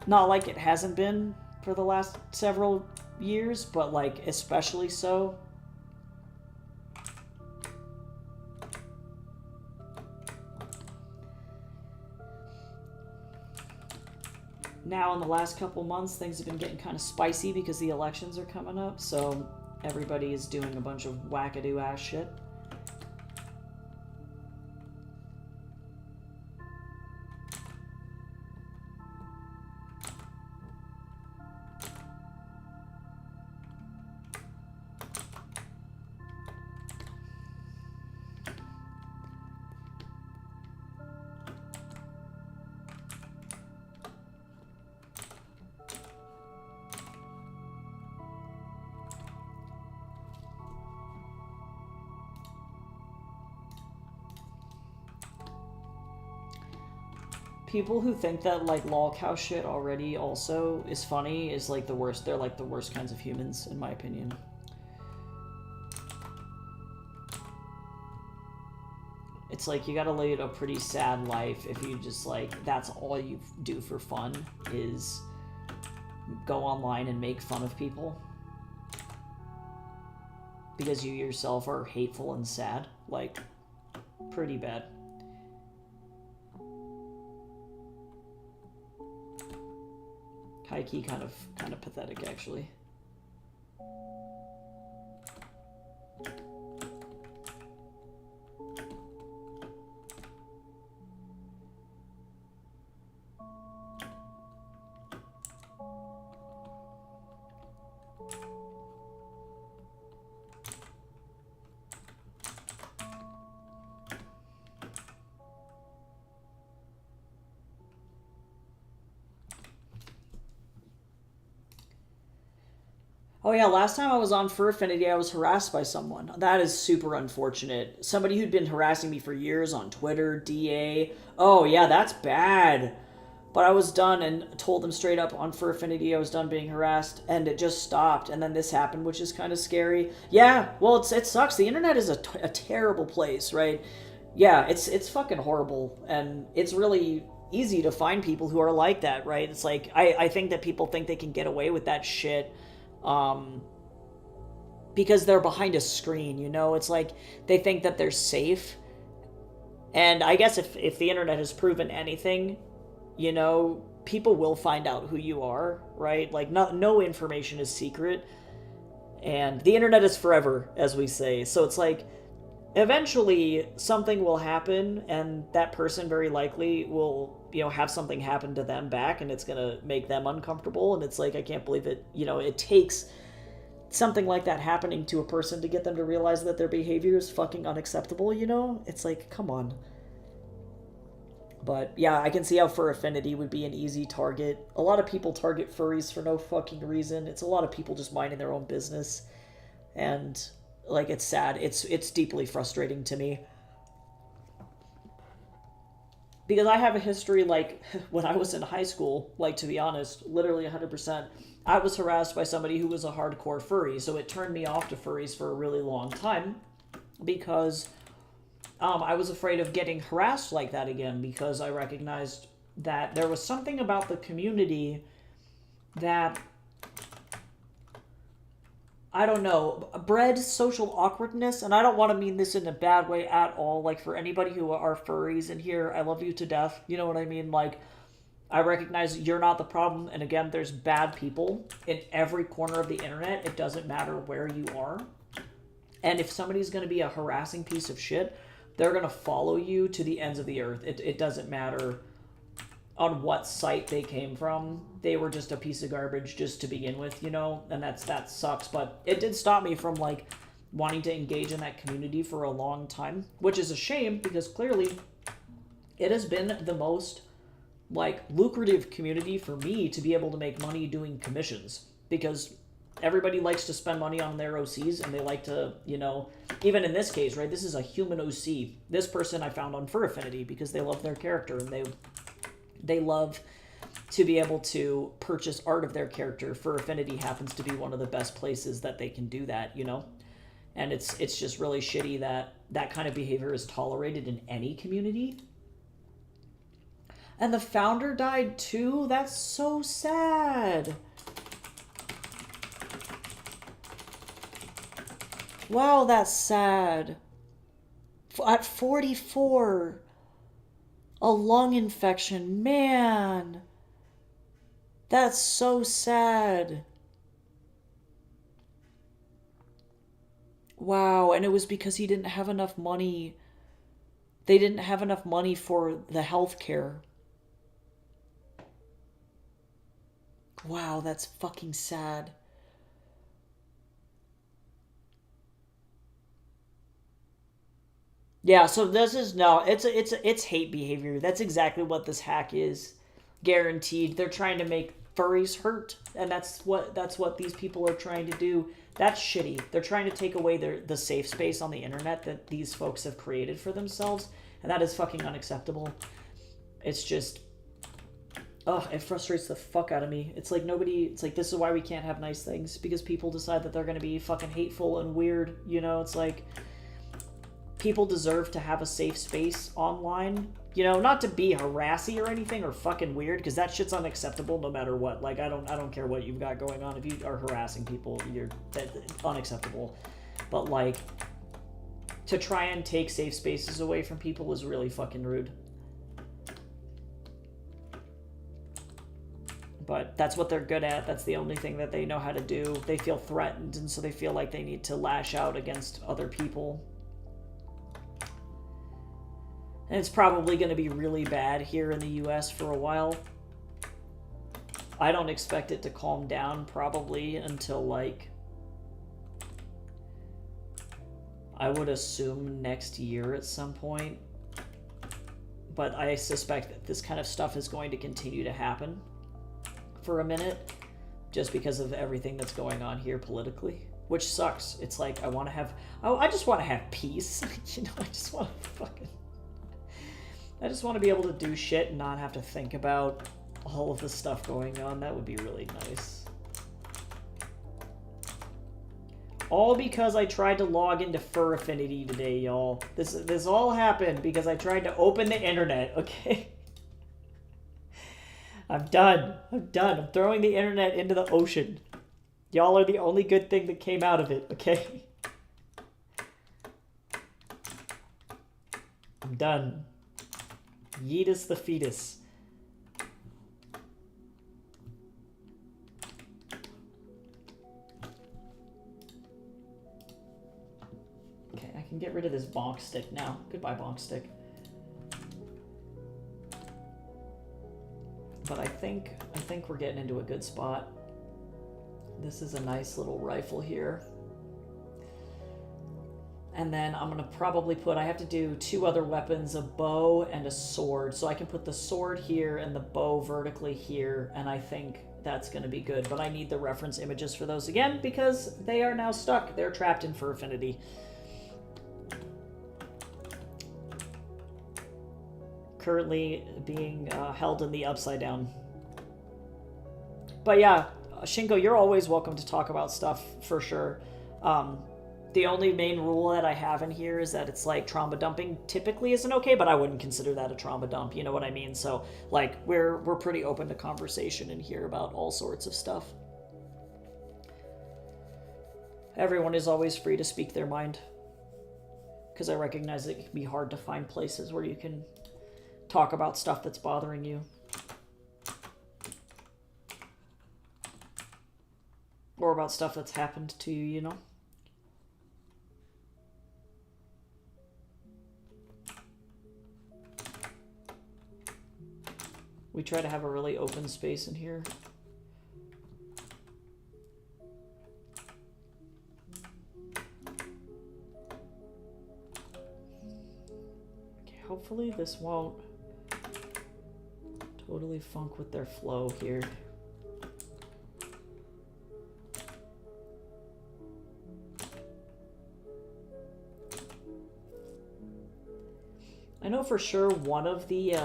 Not like it hasn't been for the last several years, but like especially so. Now in the last couple months, things have been getting kind of spicy because the elections are coming up, so everybody is doing a bunch of wackadoo ass shit. People who think that like lolcow shit already also is funny is like the worst. They're like the worst kinds of humans, in my opinion. It's like you gotta lead a pretty sad life if you just like, that's all you do for fun is go online and make fun of people. Because you yourself are hateful and sad. Like, pretty bad. High-key kind of pathetic, actually. Oh yeah, last time I was on Fur Affinity, I was harassed by someone. That is super unfortunate. Somebody who'd been harassing me for years on Twitter, DA. Oh yeah, that's bad. But I was done and told them straight up on Fur Affinity I was done being harassed, and it just stopped. And then this happened, which is kind of scary. Yeah, well, it sucks. The internet is a terrible place, right? Yeah, it's fucking horrible, and it's really easy to find people who are like that, right? It's like I think that people think they can get away with that shit because they're behind a screen, you know? It's like they think that they're safe. And I guess if the internet has proven anything, you know, people will find out who you are, right? Like, no information is secret. And the internet is forever, as we say. So it's like, eventually something will happen, and that person very likely will, you know, have something happen to them back, and it's gonna make them uncomfortable. And it's like, I can't believe it. You know, it takes something like that happening to a person to get them to realize that their behavior is fucking unacceptable, you know? It's like, come on. But yeah, I can see how Fur Affinity would be an easy target. A lot of people target furries for no fucking reason. It's a lot of people just minding their own business. And like, it's sad. It's deeply frustrating to me. Because I have a history, like, when I was in high school, like, to be honest, literally 100%, I was harassed by somebody who was a hardcore furry, so it turned me off to furries for a really long time, because I was afraid of getting harassed like that again, because I recognized that there was something about the community that, I don't know, bred social awkwardness, and I don't want to mean this in a bad way at all. Like, for anybody who are furries in here, I love you to death. You know what I mean? Like, I recognize you're not the problem, and again, there's bad people in every corner of the internet. It doesn't matter where you are. And if somebody's going to be a harassing piece of shit, they're going to follow you to the ends of the earth. It doesn't matter on what site they came from. They were just a piece of garbage just to begin with, you know? And that sucks. But it did stop me from, like, wanting to engage in that community for a long time, which is a shame because clearly it has been the most, like, lucrative community for me to be able to make money doing commissions, because everybody likes to spend money on their OCs, and they like to, you know, even in this case, right, this is a human OC. This person I found on Fur Affinity because they love their character, and they love to be able to purchase art of their character. Fur Affinity happens to be one of the best places that they can do that, you know? And it's just really shitty that that kind of behavior is tolerated in any community. And the founder died too? That's so sad. Wow, that's sad. At 44, a lung infection. Man, that's so sad. Wow, and it was because he didn't have enough money. They didn't have enough money for the health care. Wow, that's fucking sad. Yeah, so this is no, it's hate behavior. That's exactly what this hack is. Guaranteed. They're trying to make furries hurt, and that's what these people are trying to do. That's shitty. They're trying to take away the safe space on the internet that these folks have created for themselves, and that is fucking unacceptable. It's just, ugh, it frustrates the fuck out of me. It's like it's like, this is why we can't have nice things, because people decide that they're gonna be fucking hateful and weird, you know? It's like, people deserve to have a safe space online, you know, not to be harassy or anything or fucking weird, because that shit's unacceptable no matter what. Like, I don't care what you've got going on. If you are harassing people, that's unacceptable. But, like, to try and take safe spaces away from people is really fucking rude. But that's what they're good at. That's the only thing that they know how to do. They feel threatened, and so they feel like they need to lash out against other people. And it's probably going to be really bad here in the US for a while. I don't expect it to calm down probably until, like, I would assume next year at some point. But I suspect that this kind of stuff is going to continue to happen for a minute, just because of everything that's going on here politically, which sucks. It's like, I just want to have peace. You know, I just want to be able to do shit and not have to think about all of the stuff going on. That would be really nice. All because I tried to log into Fur Affinity today, y'all. This all happened because I tried to open the internet, okay? I'm done. I'm throwing the internet into the ocean. Y'all are the only good thing that came out of it, okay? I'm done. Yeetus the fetus. Okay, I can get rid of this bonk stick now. Goodbye, bonk stick. But I think we're getting into a good spot. This is a nice little rifle here. And then I'm going to probably I have to do 2 other weapons, a bow and a sword. So I can put the sword here and the bow vertically here, and I think that's going to be good. But I need the reference images for those again, because they are now stuck. They're trapped in Fur Affinity. Currently being held in the Upside Down. But yeah, Shinko, you're always welcome to talk about stuff, for sure. The only main rule that I have in here is that it's like trauma dumping typically isn't okay, but I wouldn't consider that a trauma dump, you know what I mean? So like we're pretty open to conversation in here about all sorts of stuff. Everyone is always free to speak their mind, because I recognize it can be hard to find places where you can talk about stuff that's bothering you. Or about stuff that's happened to you, you know? We try to have a really open space in here. Okay, hopefully this won't totally funk with their flow here. I know for sure one of the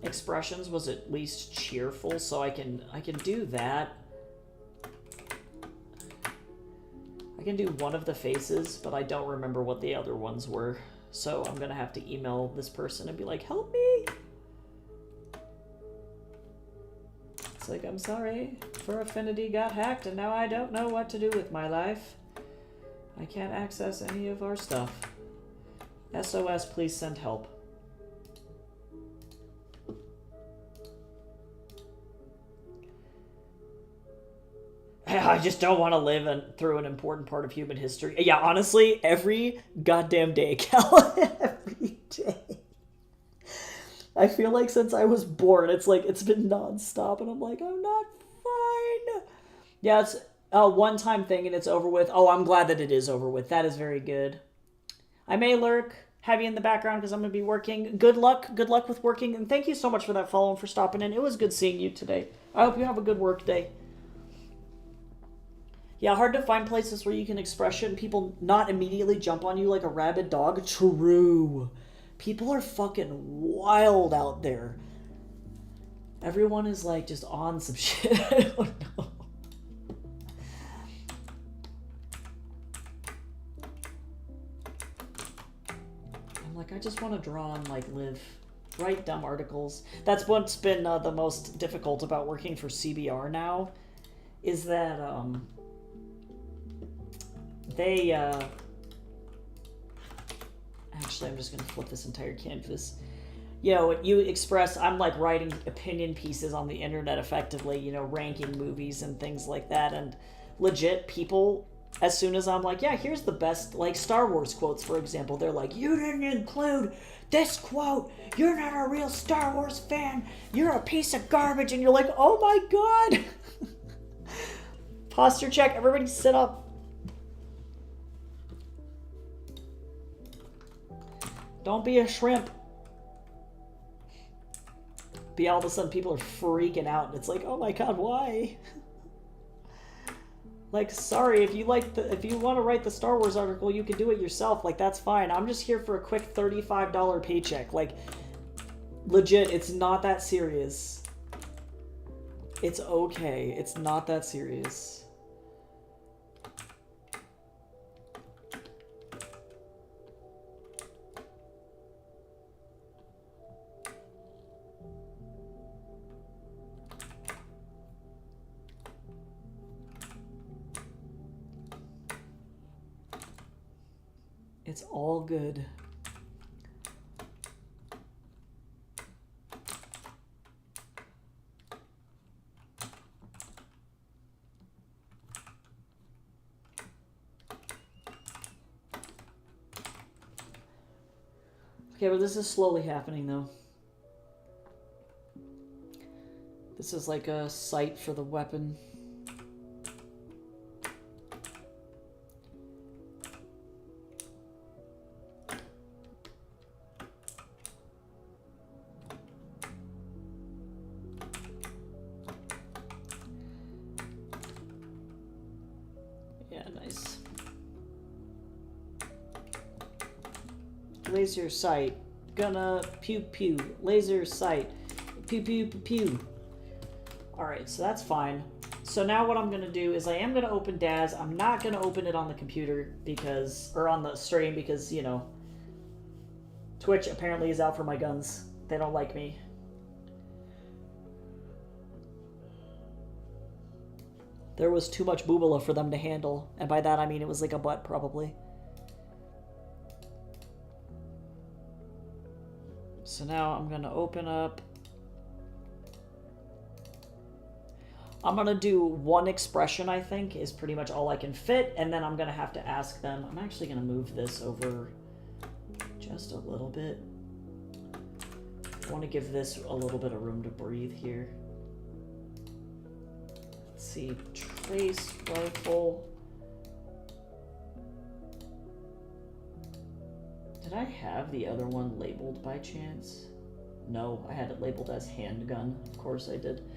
expressions was at least cheerful, so I can do that. I can do one of the faces, but I don't remember what the other ones were. So I'm gonna have to email this person and be like, help me! It's like, I'm sorry, for Affinity got hacked and now I don't know what to do with my life. I can't access any of our stuff. SOS, please send help. I just don't want to live through an important part of human history. Yeah, honestly, every goddamn day, Cal. Every day. I feel like since I was born, it's like, it's been nonstop, and I'm like, I'm not fine. Yeah, it's a one-time thing, and it's over with. Oh, I'm glad that it is over with. That is very good. I may lurk, have you in the background, because I'm going to be working. Good luck with working, and thank you so much for that follow and for stopping in. It was good seeing you today. I hope you have a good work day. Yeah, hard to find places where you can express it and people not immediately jump on you like a rabid dog. True. People are fucking wild out there. Everyone is like just on some shit. I don't know. I'm like, I just want to draw and like live. Write dumb articles. That's what's been the most difficult about working for CBR now. Is that, they, actually, I'm just going to flip this entire canvas. You know, you express, I'm like writing opinion pieces on the internet effectively, you know, ranking movies and things like that. And legit, people, as soon as I'm like, yeah, here's the best, like Star Wars quotes, for example, they're like, you didn't include this quote. You're not a real Star Wars fan. You're a piece of garbage. And you're like, oh my God. Posture check. Everybody sit up. Don't be a shrimp. But all of a sudden people are freaking out and it's like, oh my God, why? Like, sorry, if you want to write the Star Wars article, you can do it yourself. Like, that's fine. I'm just here for a quick $35 paycheck. Like, legit, it's not that serious. It's okay. It's not that serious. It's all good. Okay, but this is slowly happening though. This is like a sight for the weapon. Laser sight. Gonna pew pew. Laser sight. Pew pew pew pew. Alright, so that's fine. So now what I'm going to do is I am going to open Daz. I'm not going to open it on the computer because, or on the stream because, you know, Twitch apparently is out for my guns. They don't like me. There was too much boobala for them to handle. And by that I mean it was like a butt, probably. So now I'm going to open up. I'm going to do one expression, I think, is pretty much all I can fit. And then I'm going to have to ask them. I'm actually going to move this over just a little bit. I want to give this a little bit of room to breathe here. Let's see. Trace rifle. Did I have the other one labeled by chance? No, I had it labeled as handgun. Of course I did.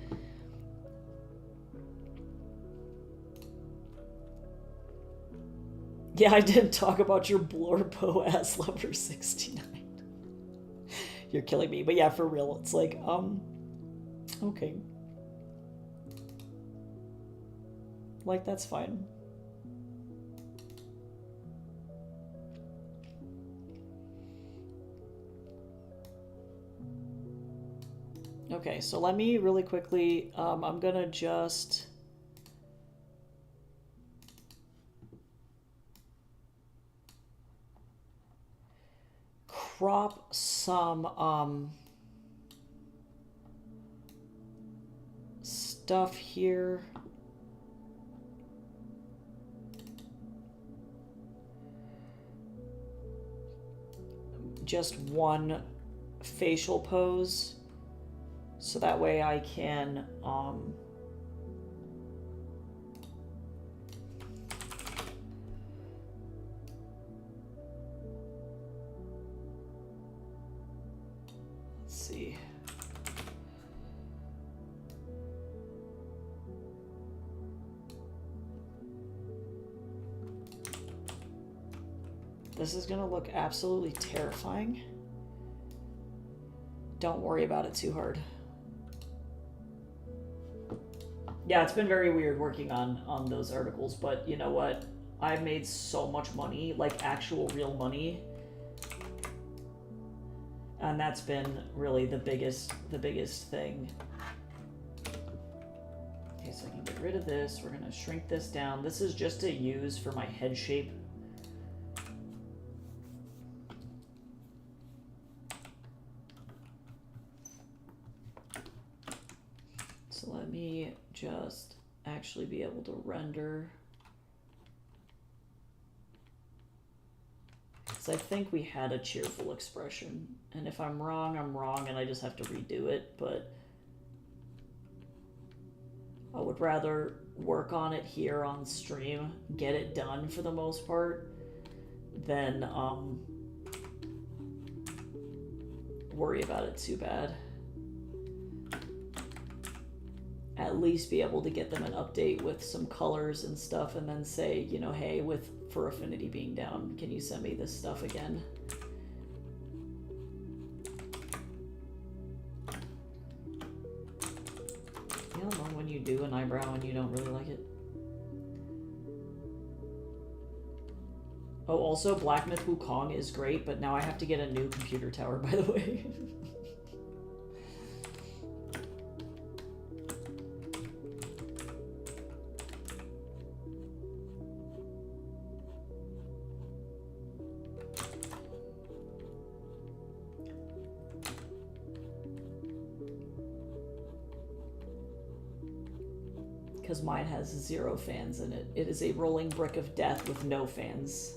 Yeah, I didn't talk about your Blorbo ass lover 69. You're killing me. But yeah, for real, it's like, okay. Like, that's fine. Okay, so let me really quickly, I'm gonna just... crop some, stuff here. Just one facial pose. So that way I can, let's see. This is gonna look absolutely terrifying. Don't worry about it too hard. Yeah, it's been very weird working on those articles, but you know what? I've made so much money, like actual real money. And that's been really the biggest thing. Okay, so I can get rid of this. We're gonna shrink this down. This is just to use for my head shape. So let me just actually be able to render. Because I think we had a cheerful expression. And if I'm wrong, and I just have to redo it. But I would rather work on it here on stream, get it done for the most part, than worry about it too bad. At least be able to get them an update with some colors and stuff, and then say, you know, hey, for affinity being down, can you send me this stuff again? You know when you do an eyebrow and you don't really like it? Oh, also, Black Myth Wukong is great, but now I have to get a new computer tower, by the way. Because mine has 0 fans in it. It is a rolling brick of death with no fans.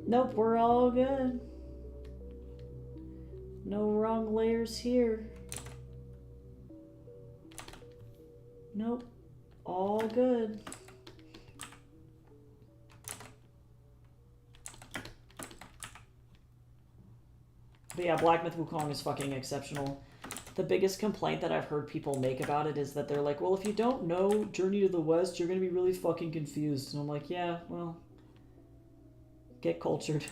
Nope, we're all good. No wrong layers here. Nope, all good. But yeah, Black Myth Wukong is fucking exceptional. The biggest complaint that I've heard people make about it is that they're like, well, if you don't know Journey to the West, you're going to be really fucking confused. And I'm like, yeah, well, get cultured.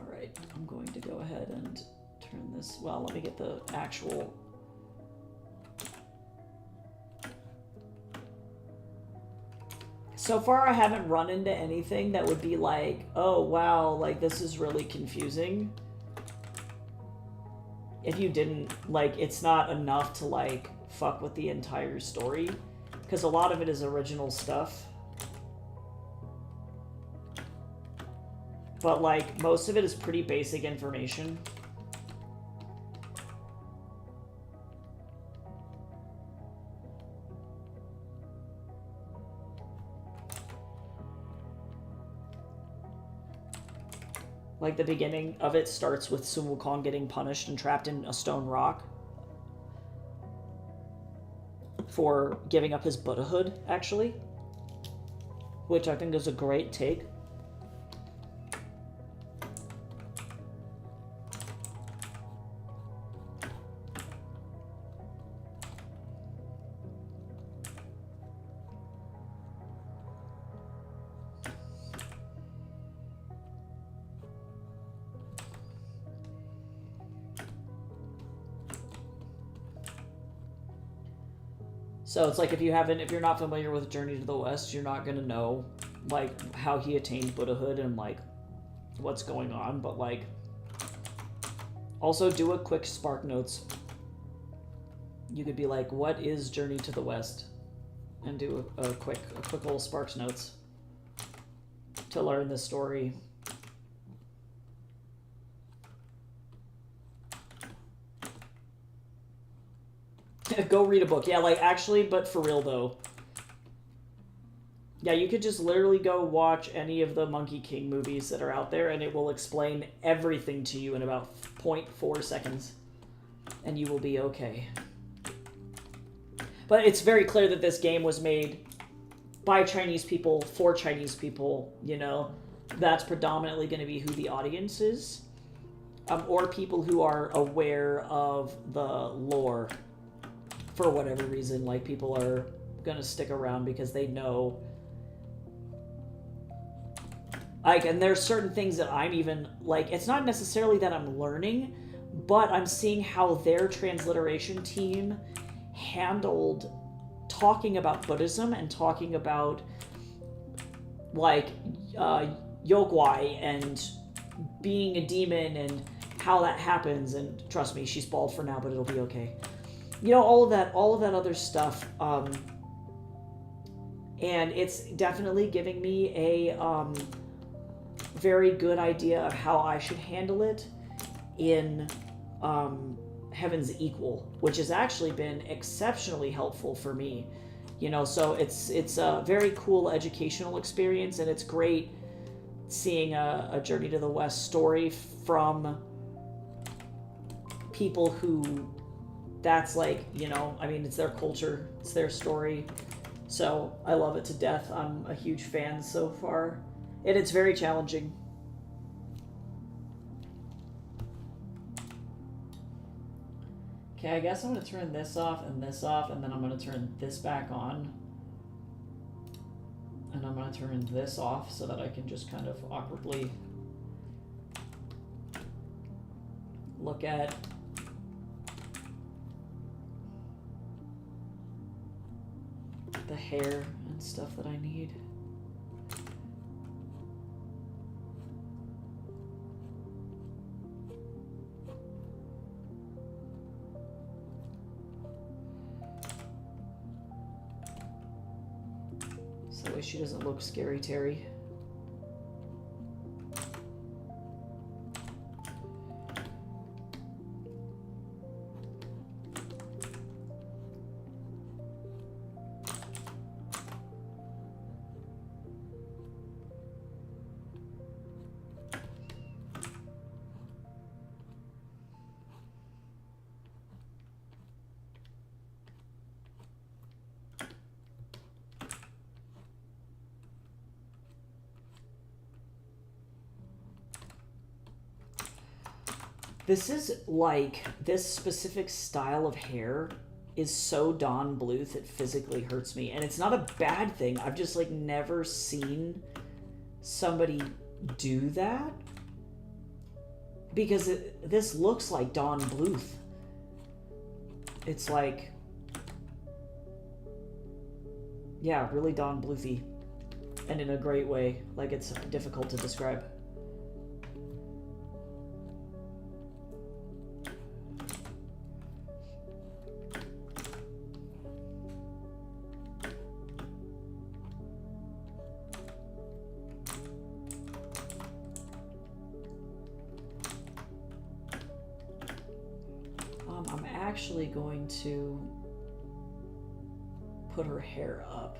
Alright, I'm going to go ahead and turn this... Well, let me get the actual... So far, I haven't run into anything that would be like, oh, wow, like, this is really confusing. If you didn't, like, it's not enough to, like, fuck with the entire story. Because a lot of it is original stuff. But, like, most of it is pretty basic information. Like, the beginning of it starts with Sun Wukong getting punished and trapped in a stone rock for giving up his Buddhahood, actually. Which I think is a great take. So it's like if you're not familiar with Journey to the West, you're not gonna know like how he attained Buddhahood and like what's going on, but like also do a quick Spark Notes. You could be like, what is Journey to the West? And do a quick little Sparks Notes to learn the story. Go read a book. Yeah, like, actually, but for real, though. Yeah, you could just literally go watch any of the Monkey King movies that are out there, and it will explain everything to you in about 0.4 seconds. And you will be okay. But it's very clear that this game was made by Chinese people, for Chinese people, you know? That's predominantly going to be who the audience is. Or people who are aware of the lore. For whatever reason, like, people are gonna stick around because they know. Like, and there's certain things that I'm even, like, it's not necessarily that I'm learning, but I'm seeing how their transliteration team handled talking about Buddhism and talking about, like, Yoguai and being a demon and how that happens. And trust me, she's bald for now, but it'll be okay. You know, all of that other stuff, and it's definitely giving me a very good idea of how I should handle it in Heaven's Equal, which has actually been exceptionally helpful for me. You know, so it's a very cool educational experience, and it's great seeing a Journey to the West story from people who, that's like, you know, I mean, it's their culture, it's their story. So I love it to death. I'm a huge fan so far. And it's very challenging. Okay, I guess I'm going to turn this off, and then I'm going to turn this back on. And I'm going to turn this off so that I can just kind of awkwardly look at the hair and stuff that I need. So that way she doesn't look scary Terry. This is like, this specific style of hair is so Don Bluth it physically hurts me. And it's not a bad thing. I've just like never seen somebody do that. Because this looks like Don Bluth. It's like, yeah, really Don Bluthy. And in a great way. Like, it's difficult to describe. I'm actually going to put her hair up.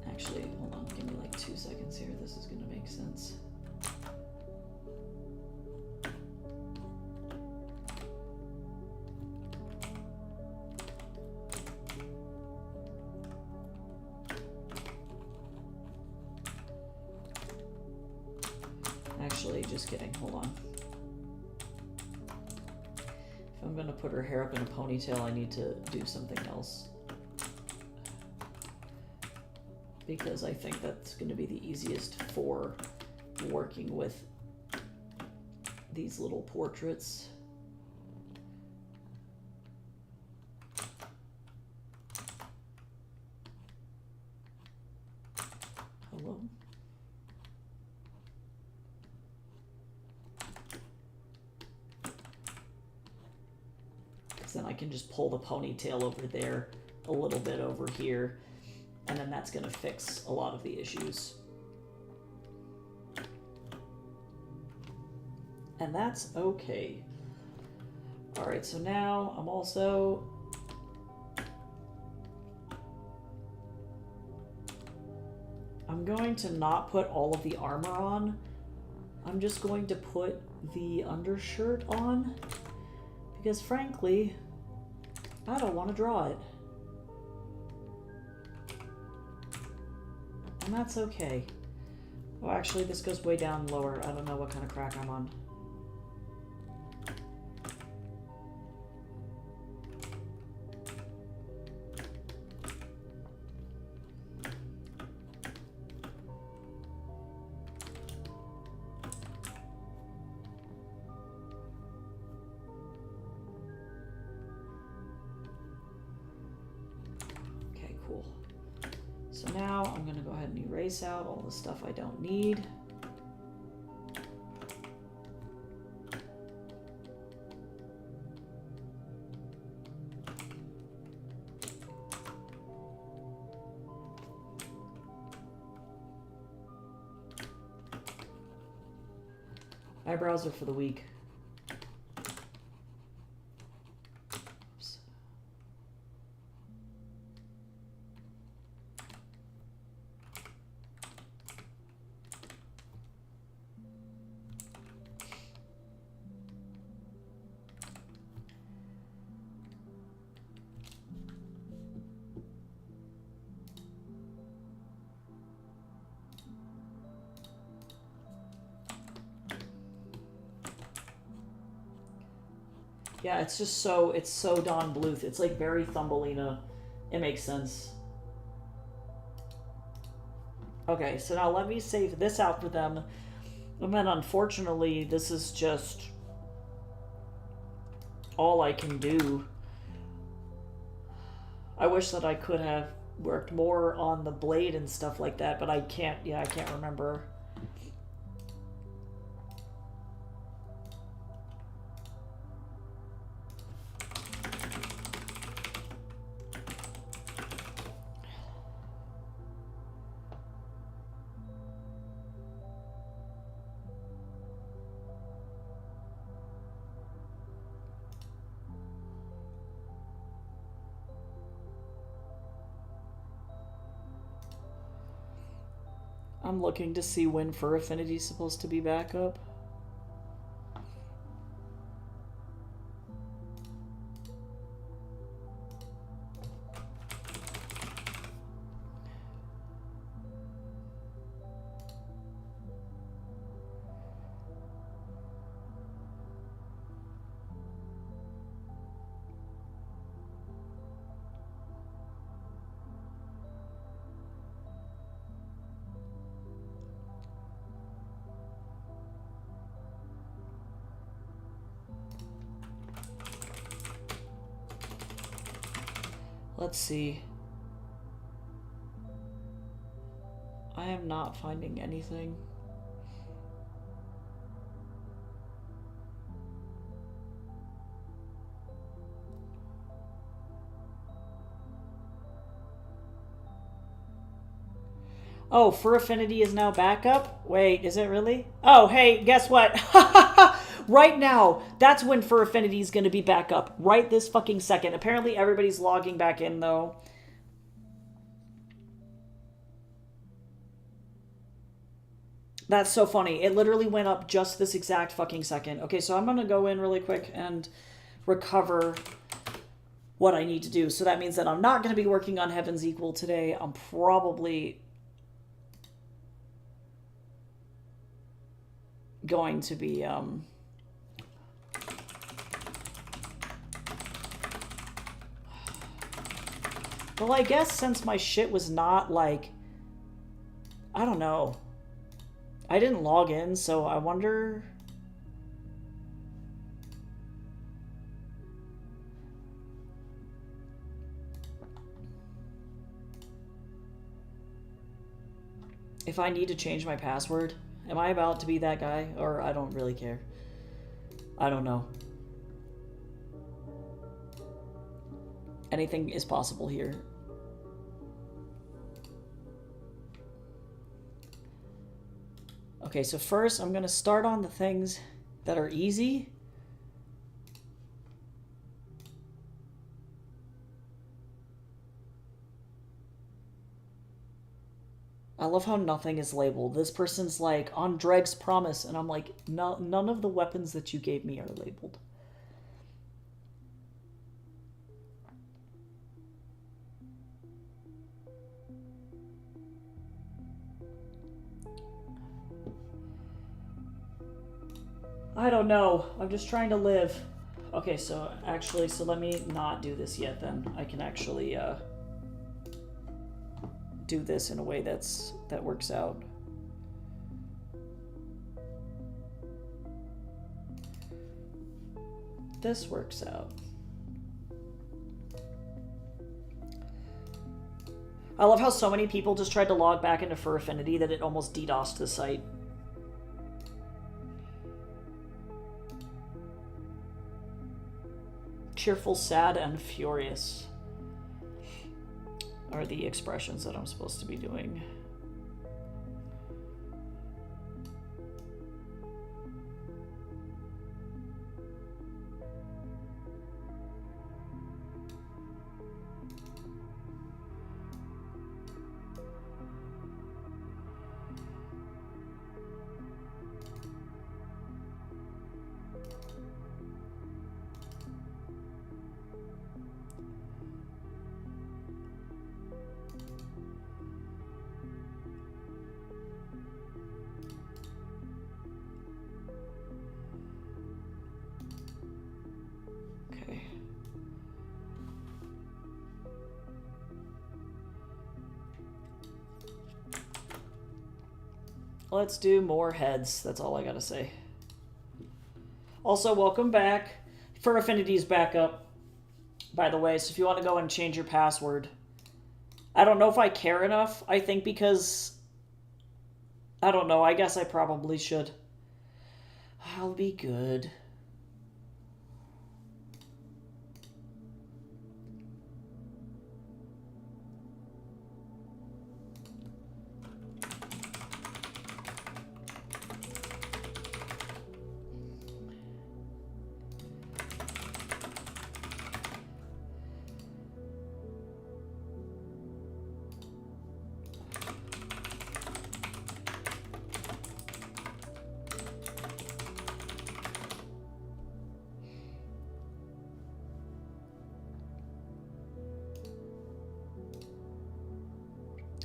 Actually, hold on, give me like 2 seconds here. This is gonna make sense. Actually, just kidding, hold on. If I'm gonna put her hair up in a ponytail, I need to do something else. Because I think that's going to be the easiest for working with these little portraits. Hello? Because then I can just pull the ponytail over there, a little bit over here. And then that's going to fix a lot of the issues. And that's okay. Alright, so now I'm also... I'm going to not put all of the armor on. I'm just going to put the undershirt on. Because frankly, I don't want to draw it. And that's okay. Oh, actually, this goes way down lower. I don't know what kind of crack I'm on. Okay, cool. So now I'm going to go ahead and erase out all the stuff I don't need. Eyebrows are for the weak. Yeah, it's just so, it's so Don Bluth. It's like very Thumbelina. It makes sense. Okay, so now let me save this out for them. And then unfortunately, this is just all I can do. I wish that I could have worked more on the blade and stuff like that, but I can't, yeah, I can't remember. I'm looking to see when Fur Affinity is supposed to be back up. Let's see. I am not finding anything. Oh, Fur Affinity is now back up? Wait, is it really? Oh, hey, guess what? Right now, that's when Fur Affinity is going to be back up. Right this fucking second. Apparently everybody's logging back in, though. That's so funny. It literally went up just this exact fucking second. Okay, so I'm going to go in really quick and recover what I need to do. So that means that I'm not going to be working on Heaven's Equal today. I'm probably going to be well, I guess since my shit was not like, I don't know, I didn't log in, so I wonder. If I need to change my password. Am I about to be that guy? Or I don't really care. I don't know. Anything is possible here. Okay, so first I'm going to start on the things that are easy. I love how nothing is labeled. This person's like, on Dreg's promise, and I'm like, no, none of the weapons that you gave me are labeled. I don't know. I'm just trying to live. Okay, so actually, so let me not do this yet then. I can actually do this in a way that works out. This works out. I love how so many people just tried to log back into Fur Affinity that it almost DDoSed the site. Cheerful, sad, and furious are the expressions that I'm supposed to be doing. Let's do more heads. That's all I gotta say. Also, welcome back. Fur Affinity's back up, by the way, so if you want to go and change your password. I don't know if I care enough. I think because, I don't know, I guess I probably should. I'll be good.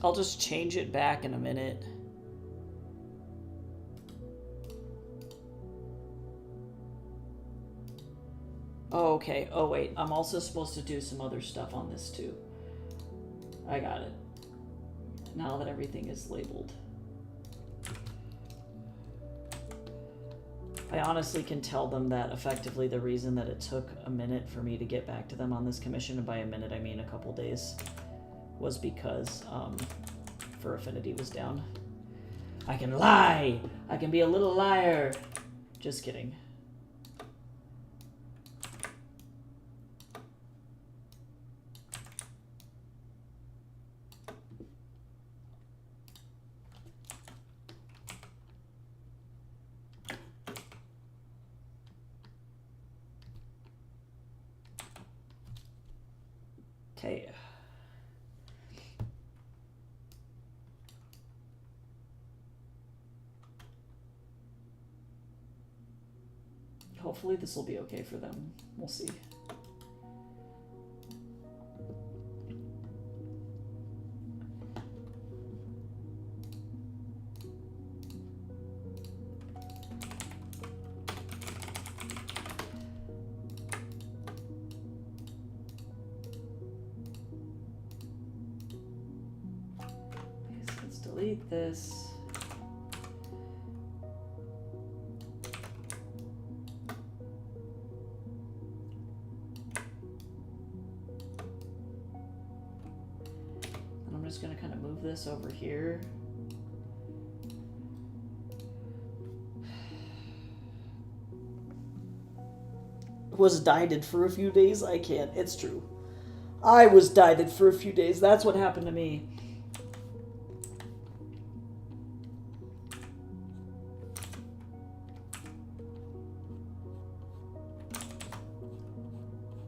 I'll just change it back in a minute. Oh, okay. Oh, wait. I'm also supposed to do some other stuff on this, too. I got it. Now that everything is labeled. I honestly can tell them that effectively the reason that it took a minute for me to get back to them on this commission, and by a minute I mean a couple days, was because For Affinity was down. I can lie! I can be a little liar! Just kidding. Okay. Hopefully this will be okay for them. We'll see. Okay, so let's delete this. And I'm just going to kind of move this over here. Was dieted for a few days? I can't. It's true. I was dieted for a few days. That's what happened to me.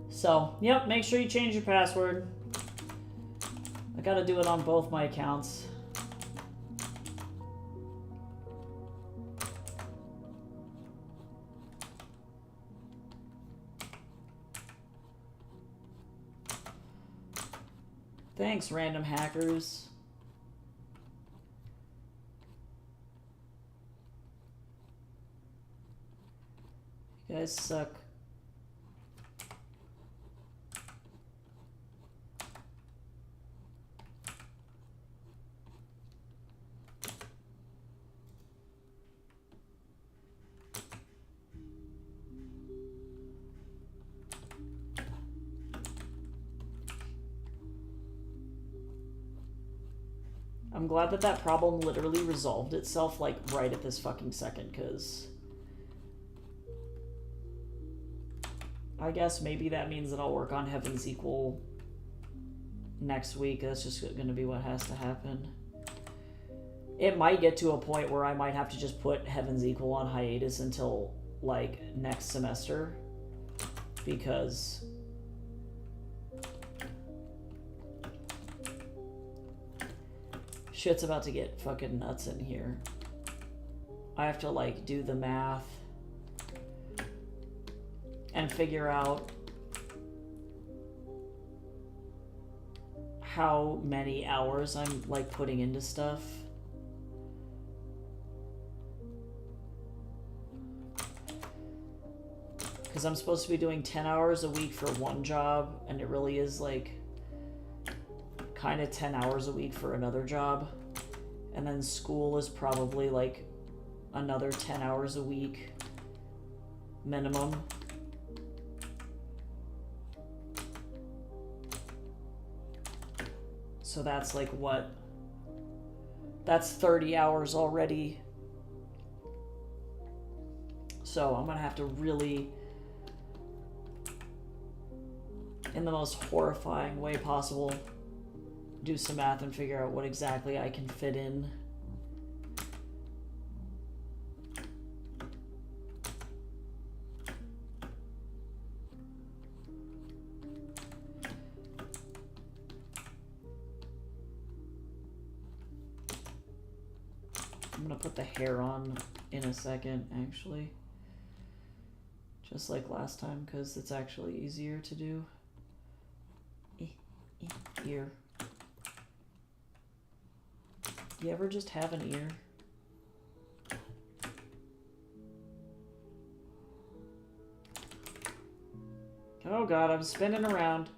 So, yep, make sure you change your password. I gotta do it on both my accounts. Thanks, random hackers. You guys suck. I'm glad that that problem literally resolved itself, like, right at this fucking second, because I guess maybe that means that I'll work on Heaven's Equal next week. That's just going to be what has to happen. It might get to a point where I might have to just put Heaven's Equal on hiatus until, like, next semester, because shit's about to get fucking nuts in here. I have to, like, do the math and figure out how many hours I'm, like, putting into stuff. Because I'm supposed to be doing 10 hours a week for one job, and it really is, like, kind of 10 hours a week for another job. And then school is probably like another 10 hours a week minimum. So that's like what? That's 30 hours already. So I'm gonna have to really, in the most horrifying way possible, do some math and figure out what exactly I can fit in. I'm gonna put the hair on in a second, actually. Just like last time, because it's actually easier to do. Ear. You ever just have an ear? Oh god, I'm spinning around.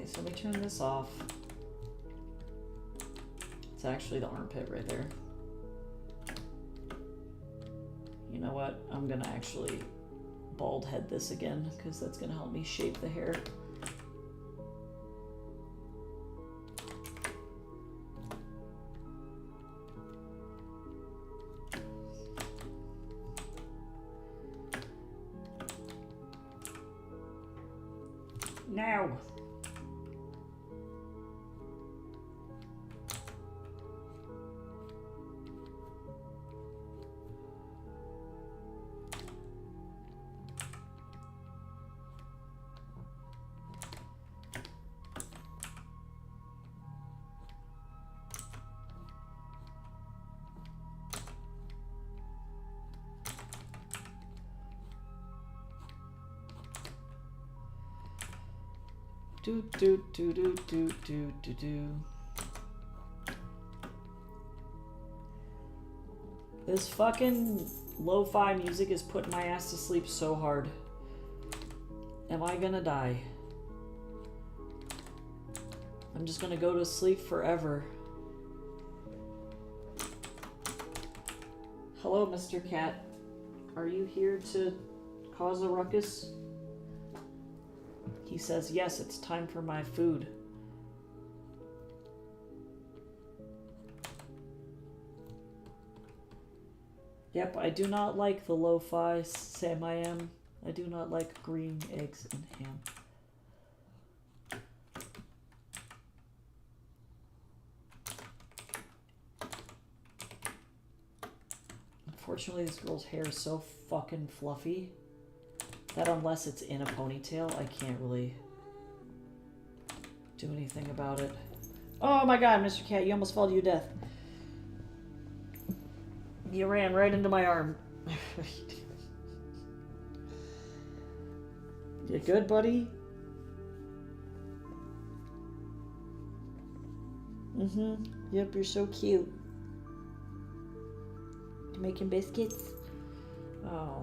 Okay, so we turn this off. It's actually the armpit right there. You know what? I'm gonna actually bald head this again because that's gonna help me shape the hair. Now. Do do do do do do do do. This fucking lo-fi music is putting my ass to sleep so hard. Am I gonna die? I'm just gonna go to sleep forever. Hello, Mr. Cat. Are you here to cause a ruckus? He says, yes, it's time for my food. Yep, I do not like the lo-fi Sam I am. I do not like green eggs and ham. Unfortunately, this girl's hair is so fucking fluffy that unless it's in a ponytail, I can't really do anything about it. Oh my god, Mr. Cat, you almost fell to your death. You ran right into my arm. You good, buddy? Mm-hmm. Yep, you're so cute. You making biscuits? Oh.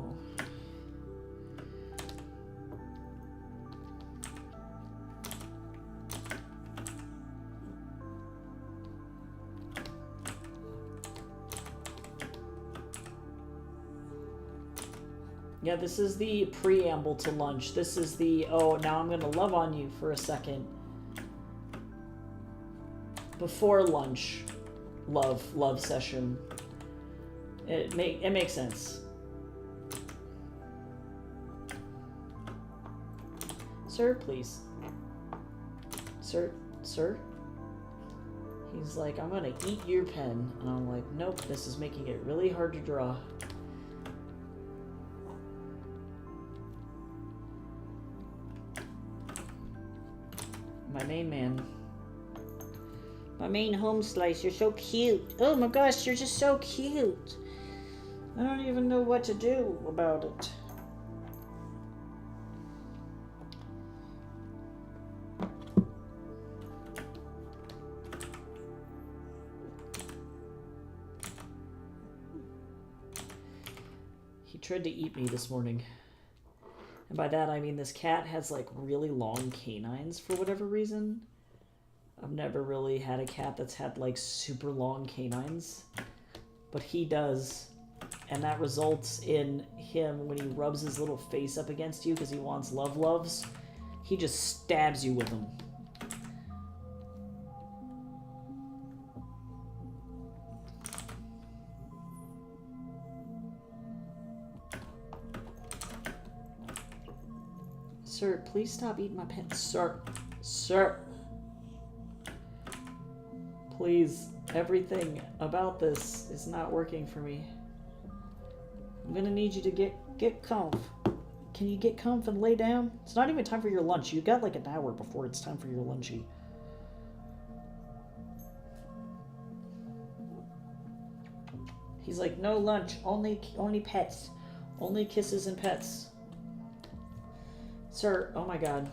Yeah, this is the preamble to lunch. This is the, oh, now I'm gonna love on you for a second. Before lunch, love session. It makes sense. Sir, please. Sir? He's like, I'm gonna eat your pen. And I'm like, nope, this is making it really hard to draw. My main man. My main home slice, you're so cute. Oh my gosh, you're just so cute. I don't even know what to do about it. He tried to eat me this morning. And by that I mean this cat has like really long canines for whatever reason. I've never really had a cat that's had like super long canines. But he does. And that results in him, when he rubs his little face up against you because he wants loves, he just stabs you with them. Sir, please stop eating my pen. Sir. Please, everything about this is not working for me. I'm gonna need you to get comf. Can you get comf and lay down? It's not even time for your lunch. You got like an hour before it's time for your lunchy. He's like, no lunch, only pets. Only kisses and pets. Sir, oh my god.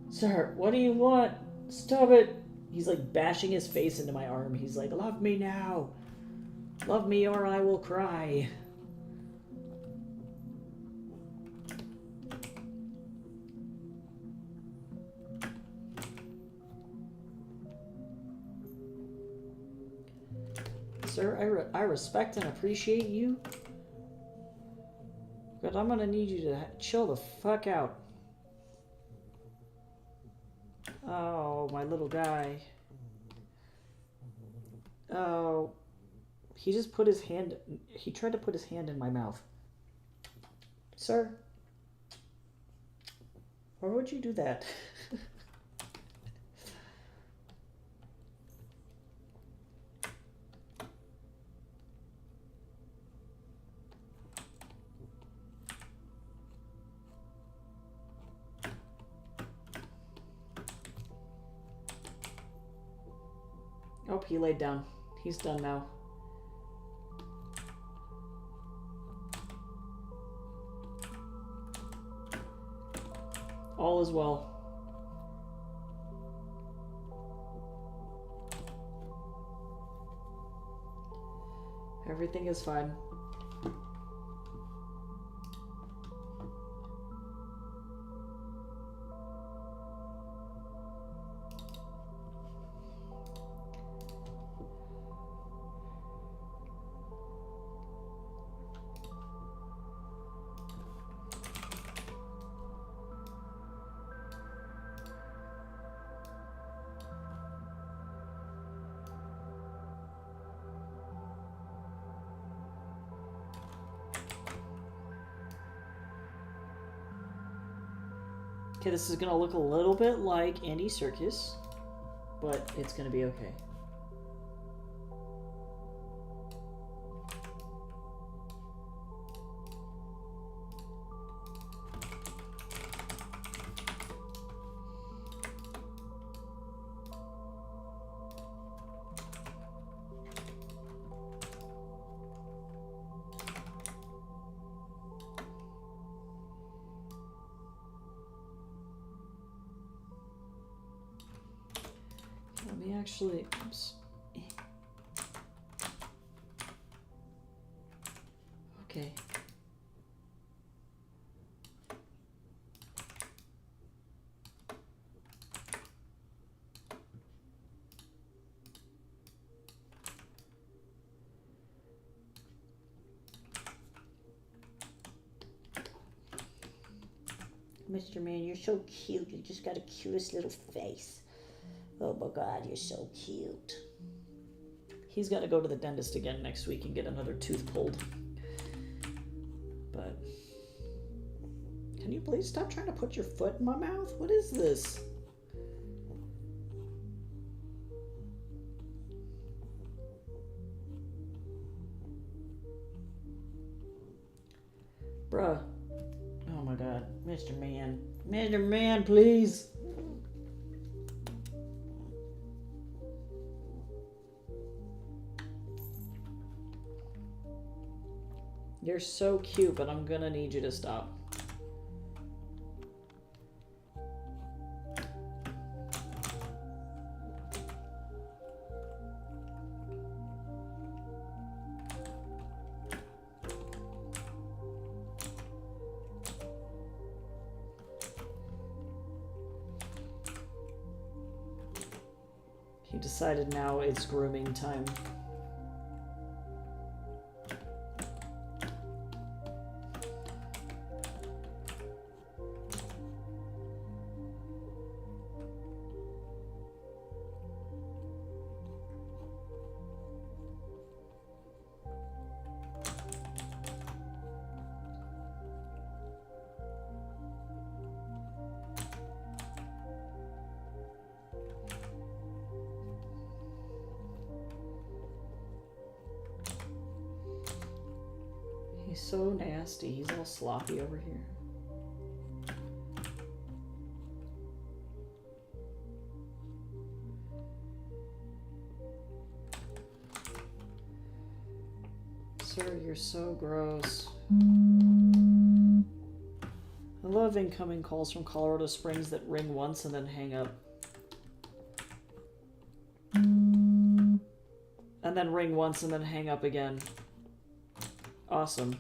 Sir, what do you want? Stop it. He's like bashing his face into my arm. He's like, love me now. Love me or I will cry. Sir, I respect and appreciate you, but I'm gonna need you to chill the fuck out. Oh, my little guy. Oh, he just put his hand, he tried to put his hand in my mouth. Sir, why would you do that? Oh, he laid down. He's done now. All is well. Everything is fine. Okay, this is gonna look a little bit like Andy Serkis, but it's gonna be okay. Let me actually, oops. Okay. Mr. Man, you're so cute. You just got a cutest little face. Oh my God, you're so cute. He's got to go to the dentist again next week and get another tooth pulled. But can you please stop trying to put your foot in my mouth? What is this? Bruh. Oh my God. Mr. Man. Mr. Man, please. You're so cute, but I'm gonna need you to stop. He decided now it's grooming time. He's so nasty. He's all sloppy over here. Sir, you're so gross. I love incoming calls from Colorado Springs that ring once and then hang up. And then ring once and then hang up again. Awesome.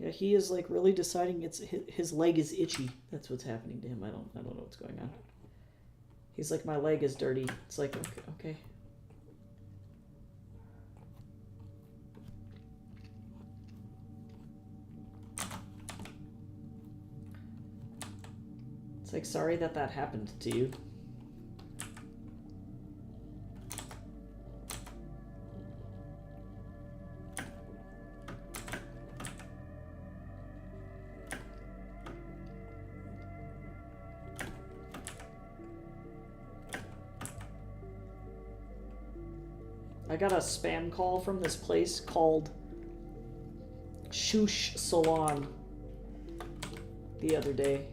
Yeah, he is like really deciding his leg is itchy. That's what's happening to him. I don't know what's going on. He's like, my leg is dirty. It's like, okay. It's like, sorry that happened to you. I got a spam call from this place called Shoosh Salon the other day.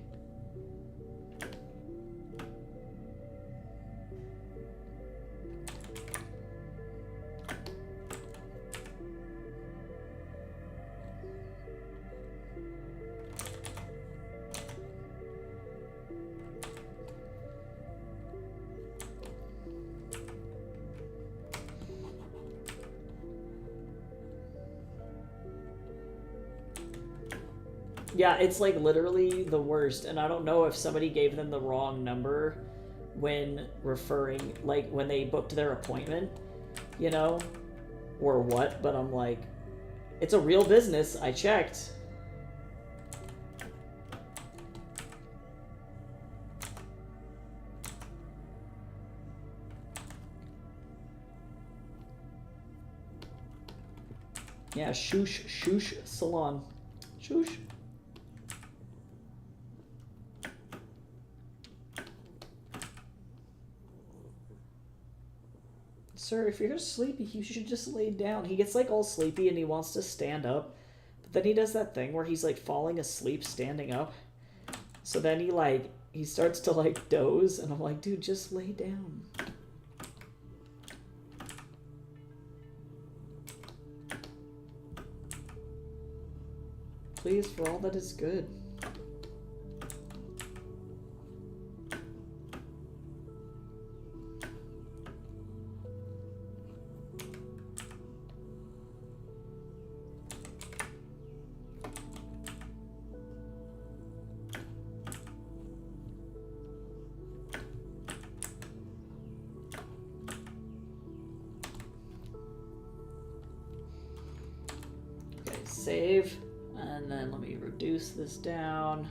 Yeah, it's like literally the worst, and I don't know if somebody gave them the wrong number when referring, like when they booked their appointment, you know, or what, but I'm like, it's a real business, I checked. Yeah, Shoosh Salon. Shoosh. Sir, if you're sleepy, you should just lay down. He gets like all sleepy and he wants to stand up. But then he does that thing where he's like falling asleep standing up. So then he starts to like doze and I'm like, dude, just lay down. Please, for all that is good. Save, and then let me reduce this down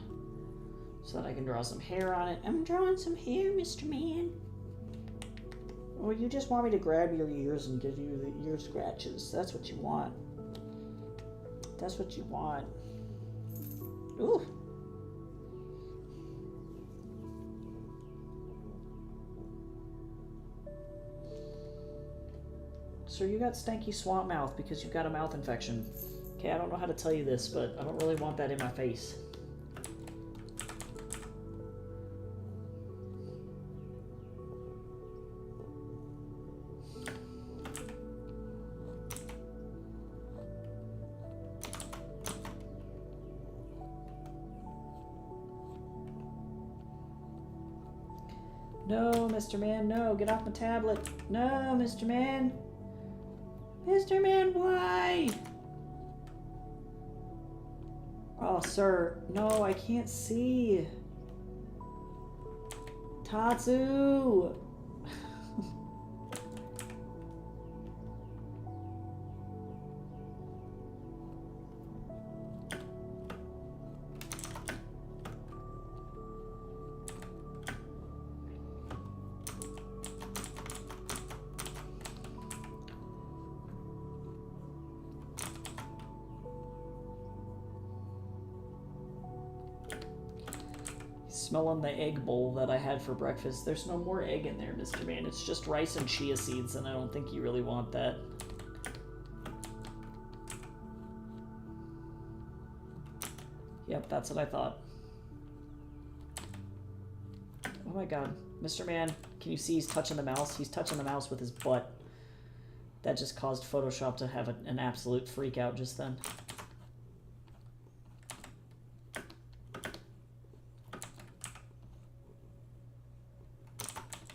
so that I can draw some hair on it. I'm drawing some hair, Mr. Man. Or you just want me to grab your ears and give you the ear scratches. That's what you want. That's what you want. Ooh. Sir, you got stanky swamp mouth because you've got a mouth infection. Okay, I don't know how to tell you this, but I don't really want that in my face. No, Mr. Man, no, get off my tablet. No, Mr. Man. Mr. Man, why? Oh, sir, no, I can't see. Tatsu! Smelling the egg bowl that I had for breakfast. There's no more egg in there, Mr. Man. It's just rice and chia seeds, and I don't think you really want that. Yep, that's what I thought. Oh my god. Mr. Man, can you see he's touching the mouse? He's touching the mouse with his butt. That just caused Photoshop to have an absolute freak out just then.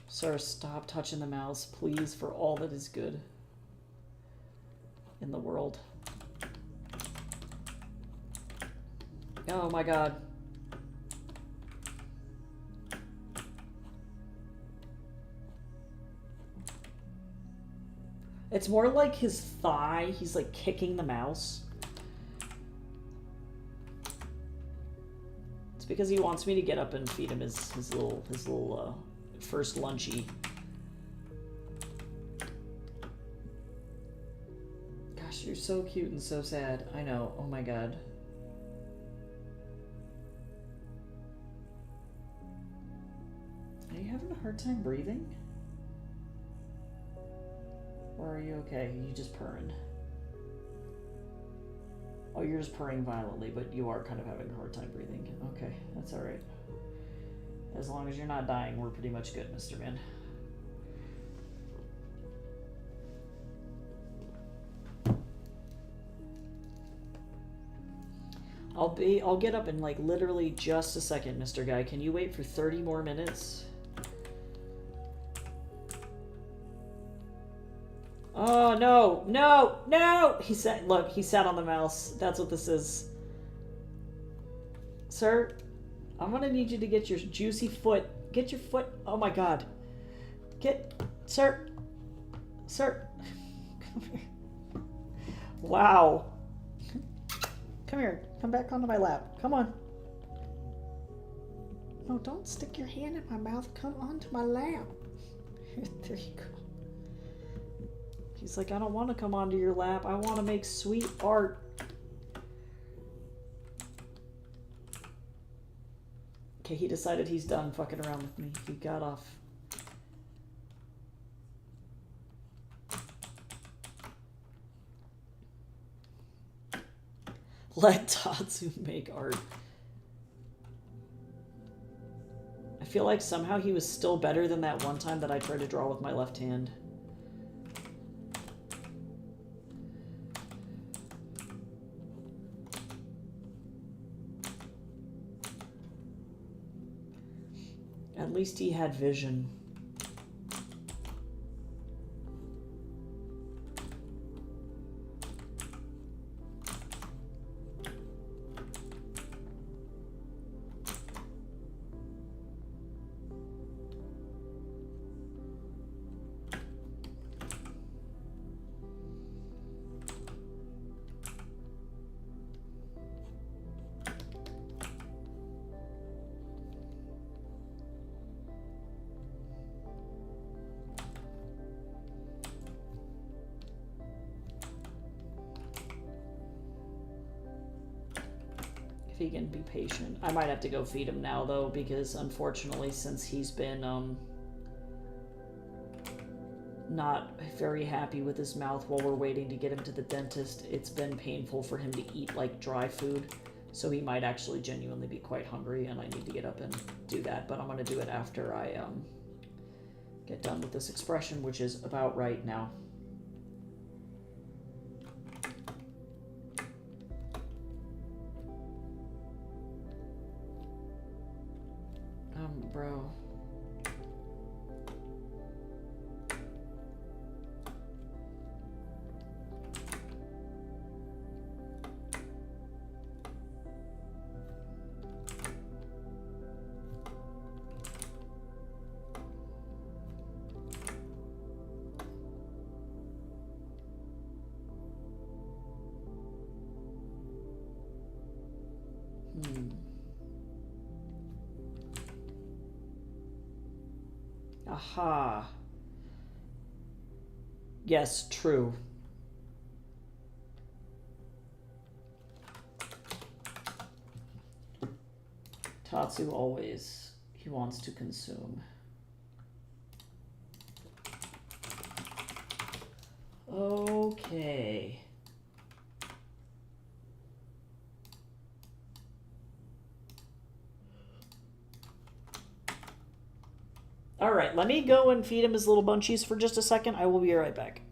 Sir, stop touching the mouse, please, for all that is good in the world. Oh my god. It's more like his thigh. He's like kicking the mouse. It's because he wants me to get up and feed him his little first lunchy. Gosh, you're so cute and so sad. I know. Oh my god. Are you having a hard time breathing? Or are you okay? You just purring. Oh, you're just purring violently, but you are kind of having a hard time breathing. Okay, that's alright. As long as you're not dying, we're pretty much good, Mr. Man. I'll get up in like literally just a second, Mr. Guy. Can you wait for 30 more minutes? Oh, no, no, no! He sat, look, he sat on the mouse. That's what this is. Sir, I'm gonna need you to get your juicy foot. Get your foot, oh my god. Sir. Come here. Wow. Come here, come back onto my lap. Come on. No, don't stick your hand in my mouth. Come onto my lap. There you go. He's like, I don't want to come onto your lap. I want to make sweet art. Okay, he decided he's done fucking around with me. He got off. Let Tatsu make art. I feel like somehow he was still better than that one time that I tried to draw with my left hand. At least he had vision. If he can be patient. I might have to go feed him now, though, because unfortunately, since he's been, not very happy with his mouth while we're waiting to get him to the dentist, it's been painful for him to eat, like, dry food. So he might actually genuinely be quite hungry, and I need to get up and do that. But I'm gonna do it after I, get done with this expression, which is about right now. Bro. Aha. Yes, true. Tatsu always, he wants to consume. Okay. Alright, let me go and feed him his little bunchies for just a second. I will be right back.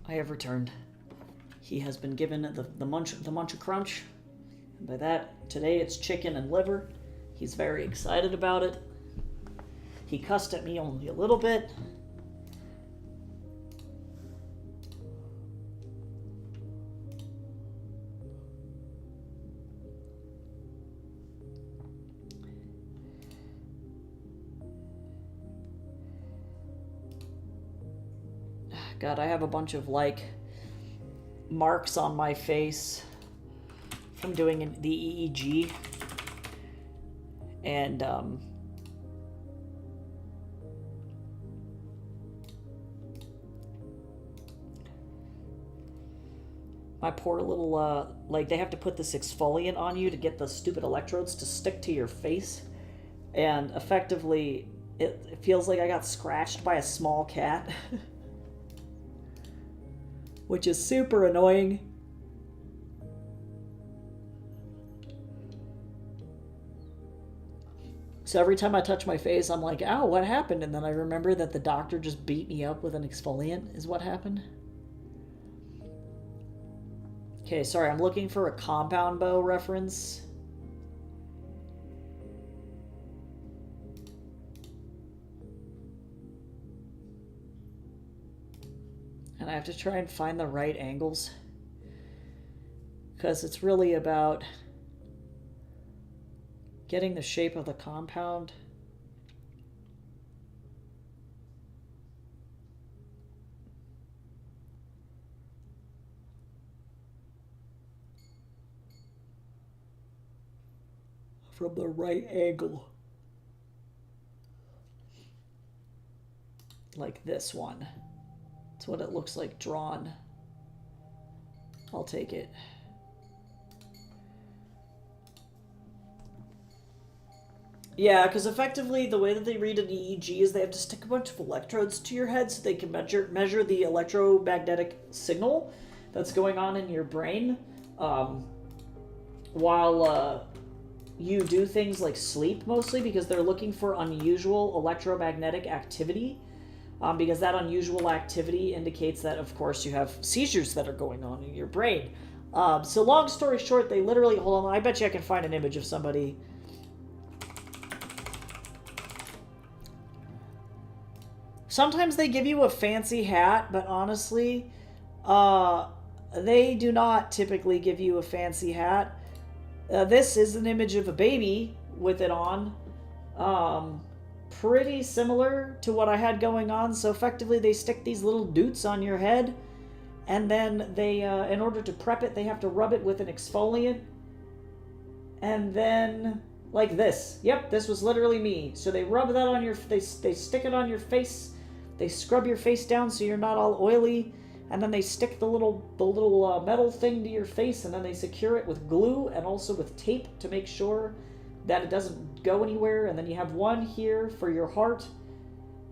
I have returned. He has been given the munch crunch. And by that, today it's chicken and liver. He's very excited about it. He cussed at me only a little bit. God, I have a bunch of, like, marks on my face from doing the EEG. And, my poor little, like, they have to put this exfoliant on you to get the stupid electrodes to stick to your face. And effectively, it feels like I got scratched by a small cat. Which is super annoying. So every time I touch my face, I'm like, ow, what happened? And then I remember that the doctor just beat me up with an exfoliant, is what happened. Okay, sorry, I'm looking for a compound bow reference. And I have to try and find the right angles. Because it's really about getting the shape of the compound. From the right angle. Like this one. That's what it looks like drawn. I'll take it. Yeah, because effectively the way that they read an EEG is they have to stick a bunch of electrodes to your head so they can measure the electromagnetic signal that's going on in your brain while you do things like sleep, mostly because they're looking for unusual electromagnetic activity. Because that unusual activity indicates that, of course, you have seizures that are going on in your brain. So long story short, they literally... Hold on, I bet you I can find an image of somebody. Sometimes they give you a fancy hat, but honestly, they do not typically give you a fancy hat. This is an image of a baby with it on. Pretty similar to what I had going on. So effectively they stick these little doots on your head, and then they in order to prep it, they have to rub it with an exfoliant, and then like this. Yep, this was literally me. So they rub that on your, they stick it on your face, they scrub your face down so you're not all oily, and then they stick the little metal thing to your face, and then they secure it with glue and also with tape to make sure that it doesn't go anywhere. And then you have one here for your heart,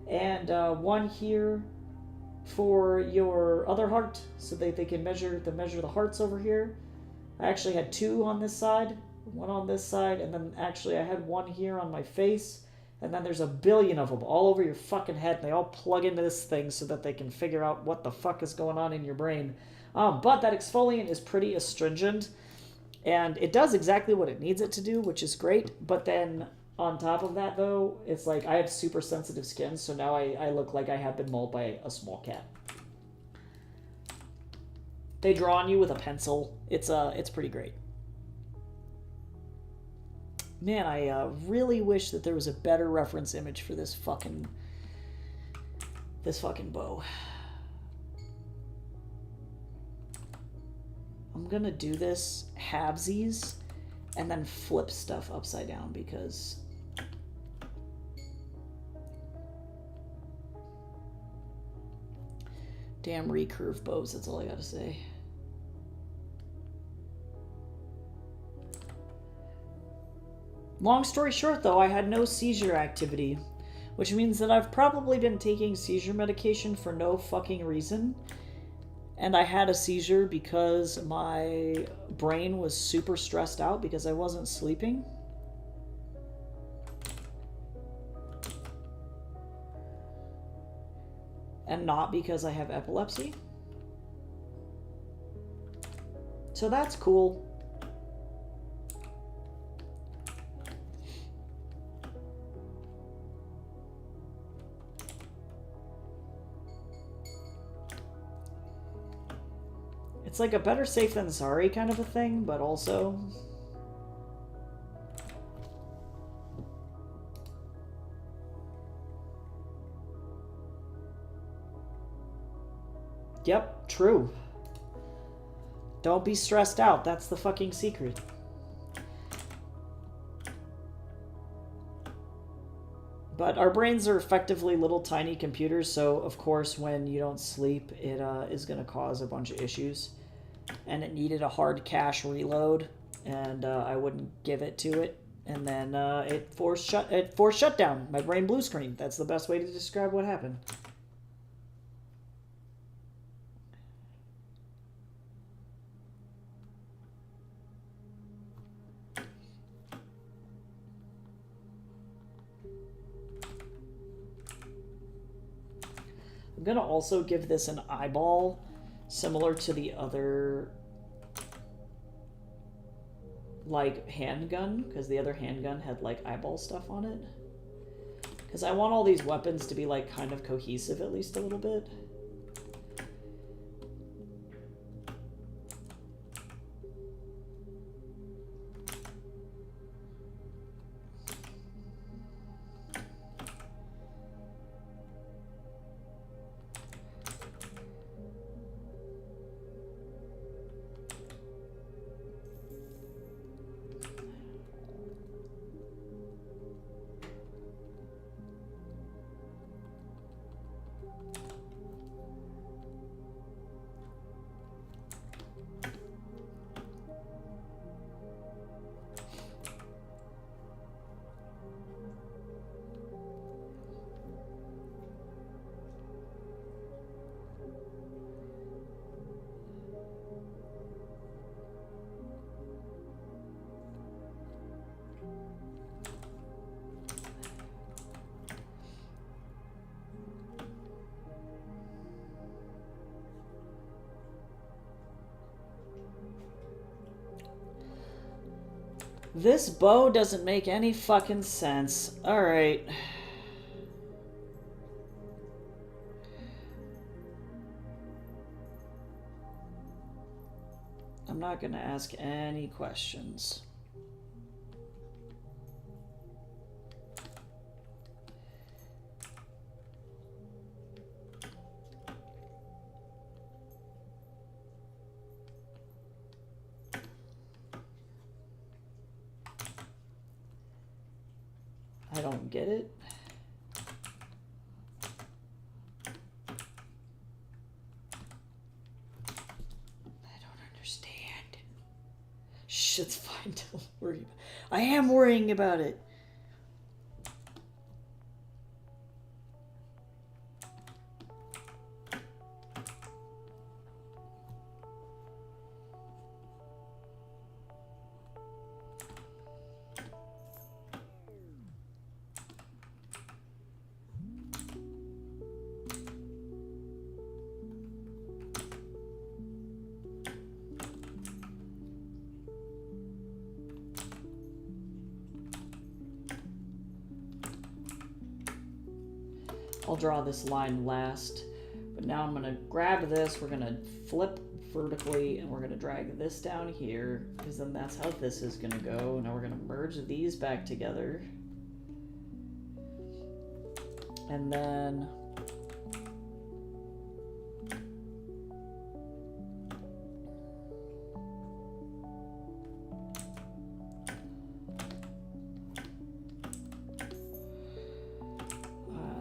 and one here for your other heart, so they can measure the hearts over here. I actually had two on this side, one on this side, and then actually I had one here on my face, and then there's a billion of them all over your fucking head, and they all plug into this thing so that they can figure out what the fuck is going on in your brain. But that exfoliant is pretty astringent, and it does exactly what it needs it to do, which is great. But then on top of that, though, it's like I have super sensitive skin, so now I look like I have been mauled by a small cat. They draw on you with a pencil. It's pretty great. Man, I really wish that there was a better reference image for this fucking bow. I'm gonna do this halvesies and then flip stuff upside down because damn recurve bows, that's all I gotta say. Long story short, though, I had no seizure activity, which means that I've probably been taking seizure medication for no fucking reason. And I had a seizure because my brain was super stressed out because I wasn't sleeping. And not because I have epilepsy. So that's cool. It's like a better safe than sorry kind of a thing, but also... Yep, true. Don't be stressed out. That's the fucking secret. But our brains are effectively little tiny computers, so of course when you don't sleep, it is going to cause a bunch of issues. And it needed a hard cache reload, and I wouldn't give it to it. And then it forced shutdown. My brain blue screen. That's the best way to describe what happened. I'm going to also give this an eyeball, similar to the other, like, handgun, because the other handgun had, like, eyeball stuff on it. Because I want all these weapons to be, like, kind of cohesive at least a little bit. This bow doesn't make any fucking sense. Alright. I'm not gonna ask any questions. I don't get it. I don't understand. Shh, it's fine. Don't worry. I am worrying about it. I'll draw this line last, but now I'm going to grab this, we're going to flip vertically, and we're going to drag this down here, because then that's how this is going to go. Now we're going to merge these back together. And then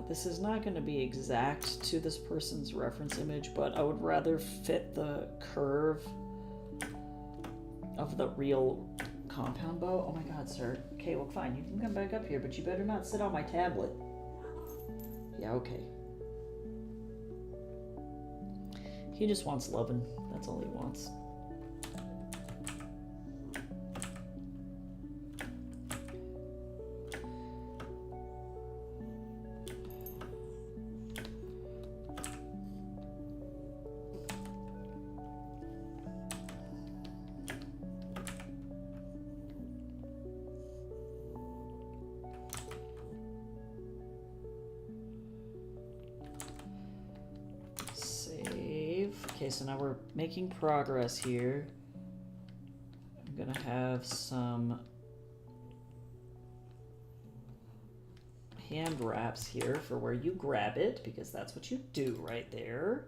this is not going to be exact to this person's reference image, but I would rather fit the curve of the real compound bow. Oh my god, sir. Okay, well, fine. You can come back up here, but you better not sit on my tablet. Yeah, okay. He just wants loving. That's all he wants. Okay, so now we're making progress here. I'm gonna have some hand wraps here for where you grab it, because that's what you do right there.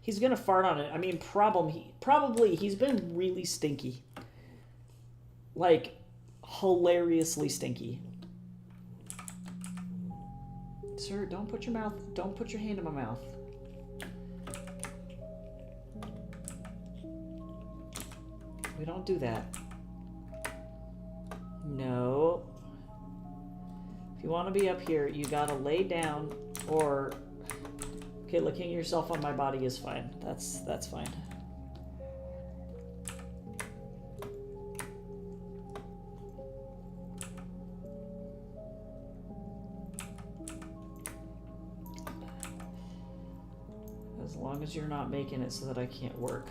He's gonna fart on it. I mean, probably he's been really stinky. Like, hilariously stinky. Sir, don't put your hand in my mouth. We don't do that. No. If you want to be up here, you gotta lay down, or... Okay, licking yourself on my body is fine. That's fine. As long as you're not making it so that I can't work.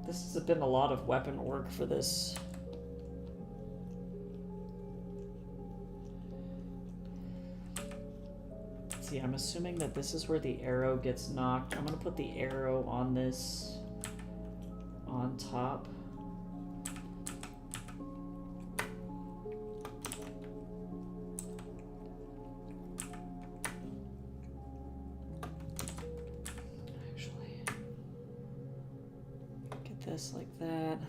This has been a lot of weapon work for this. See, I'm assuming that this is where the arrow gets knocked. I'm gonna put the arrow on this on top. This like that.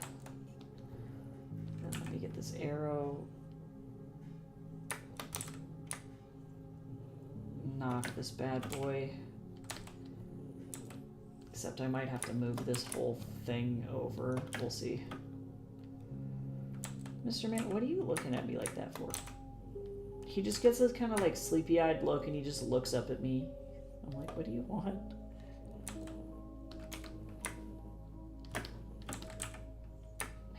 Then let me get this arrow. Knock this bad boy. Except I might have to move this whole thing over. We'll see. Mr. Man, what are you looking at me like that for? He just gets this kind of like sleepy-eyed look and he just looks up at me. I'm like, what do you want?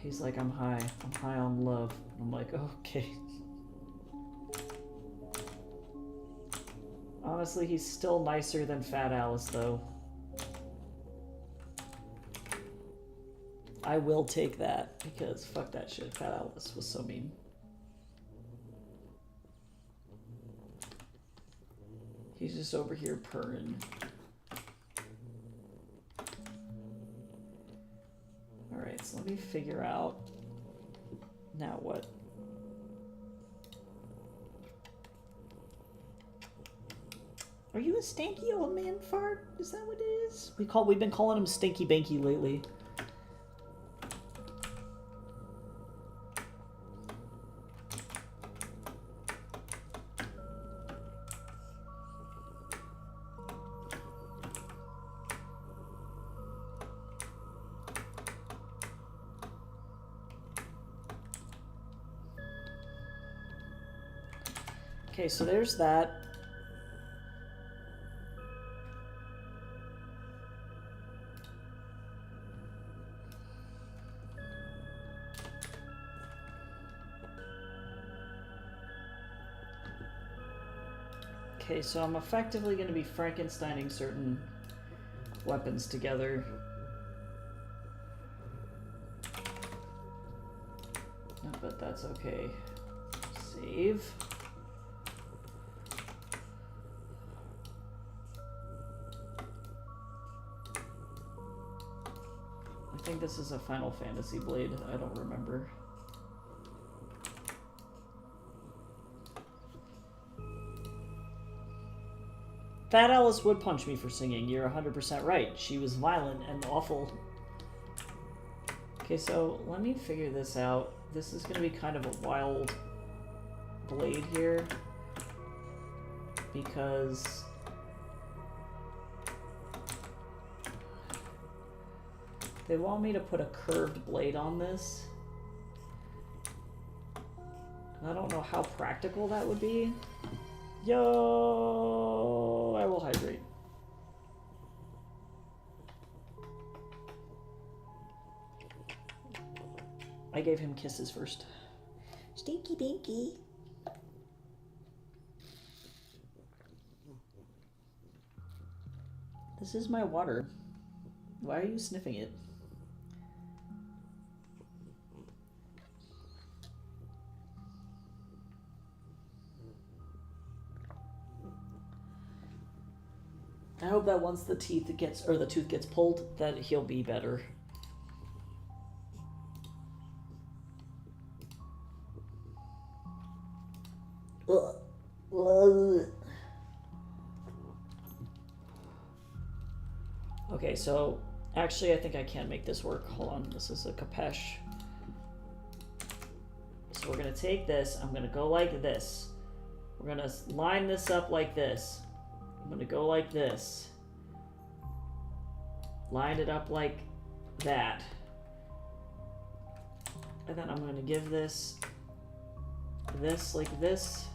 He's like, I'm high on love. I'm like, okay. Honestly, he's still nicer than Fat Alice, though. I will take that, because fuck that shit. Fat Alice was so mean. He's just over here purring. Alright, so let me figure out now what. Are you a stanky old man fart? Is that what it is? We've been calling him Stinky Banky lately. Okay, so there's that. Okay, so I'm effectively going to be Frankensteining certain weapons together. But that's okay. Save. I think this is a Final Fantasy blade. I don't remember. Fat Alice would punch me for singing. You're 100% right. She was violent and awful. Okay, so let me figure this out. This is going to be kind of a wild blade here. Because they want me to put a curved blade on this. I don't know how practical that would be. Yo, I will hydrate. I gave him kisses first. Stinky Binky. This is my water. Why are you sniffing it? I hope that once the tooth gets pulled, that he'll be better. Okay, so actually I think I can make this work. Hold on, this is a Kapesh. So we're gonna take this, I'm gonna go like this. We're gonna line this up like this. I'm gonna go like this. Line it up like that. And then I'm gonna give this like this.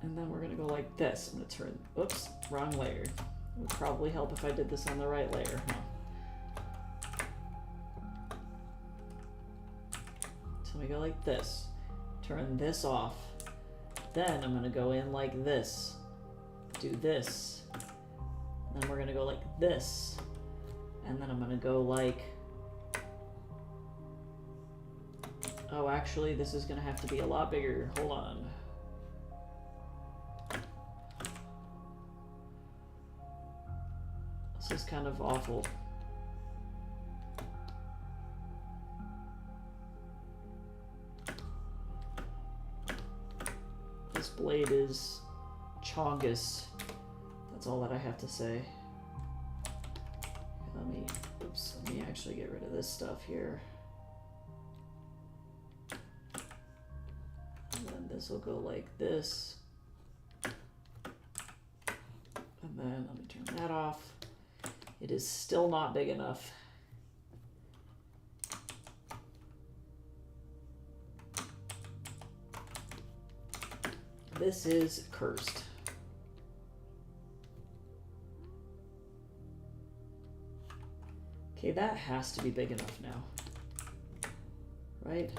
And then we're gonna go like this. I'm gonna turn, oops, wrong layer. It would probably help if I did this on the right layer, huh? So we go like this. Turn this off. Then I'm gonna go in like this. Do this. And then we're gonna go like this. And then I'm gonna go like, oh, actually, this is gonna have to be a lot bigger. Hold on. This is kind of awful. This blade is chongus. That's all that I have to say. Let me actually get rid of this stuff here. And then this will go like this. And then let me turn that off. It is still not big enough. This is cursed. Okay, that has to be big enough now. Right?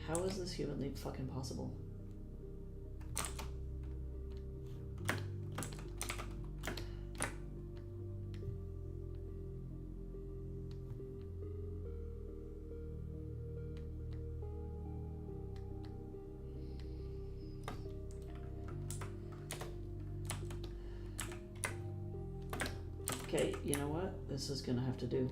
How is this humanly fucking possible? Okay, you know what? This is gonna have to do.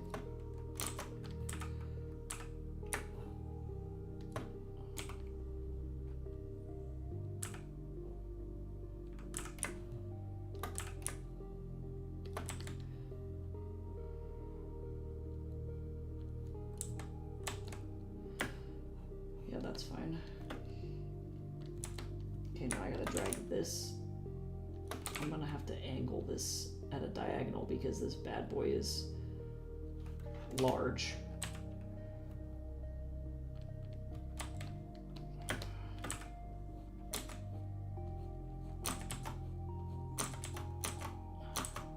Yeah, that's fine. Okay, now I gotta drag this. I'm gonna have to angle this at a diagonal because this bad boy is large.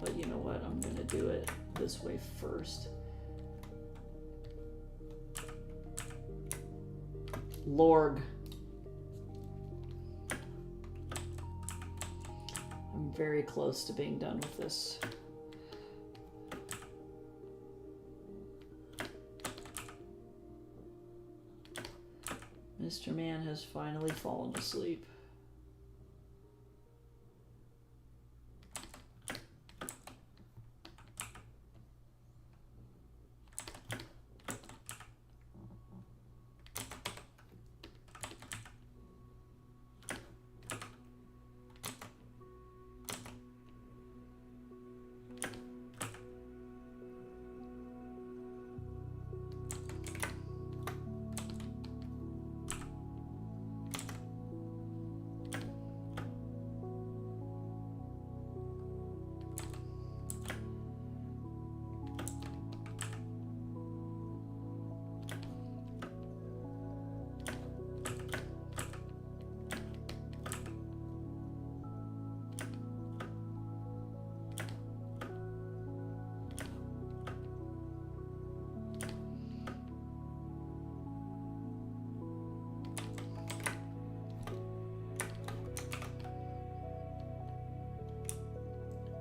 But you know what? I'm gonna do it this way first. Lorg. I'm very close to being done with this. Mr. Man has finally fallen asleep.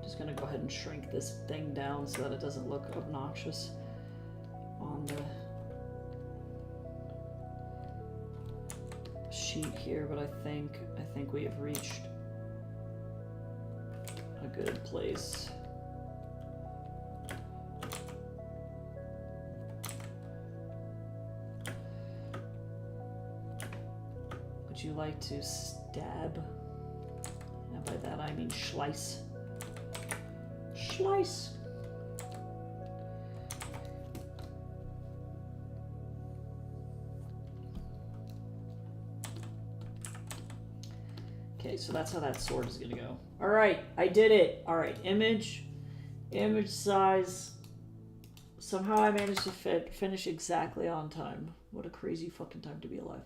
Just gonna go ahead and shrink this thing down so that it doesn't look obnoxious on the cheat here, but I think we have reached a good place. Would you like to stab? And by that I mean slice. Slice! Okay, so that's how that sword is gonna go. Alright, I did it. Alright, image size. Somehow I managed to finish exactly on time. What a crazy fucking time to be alive.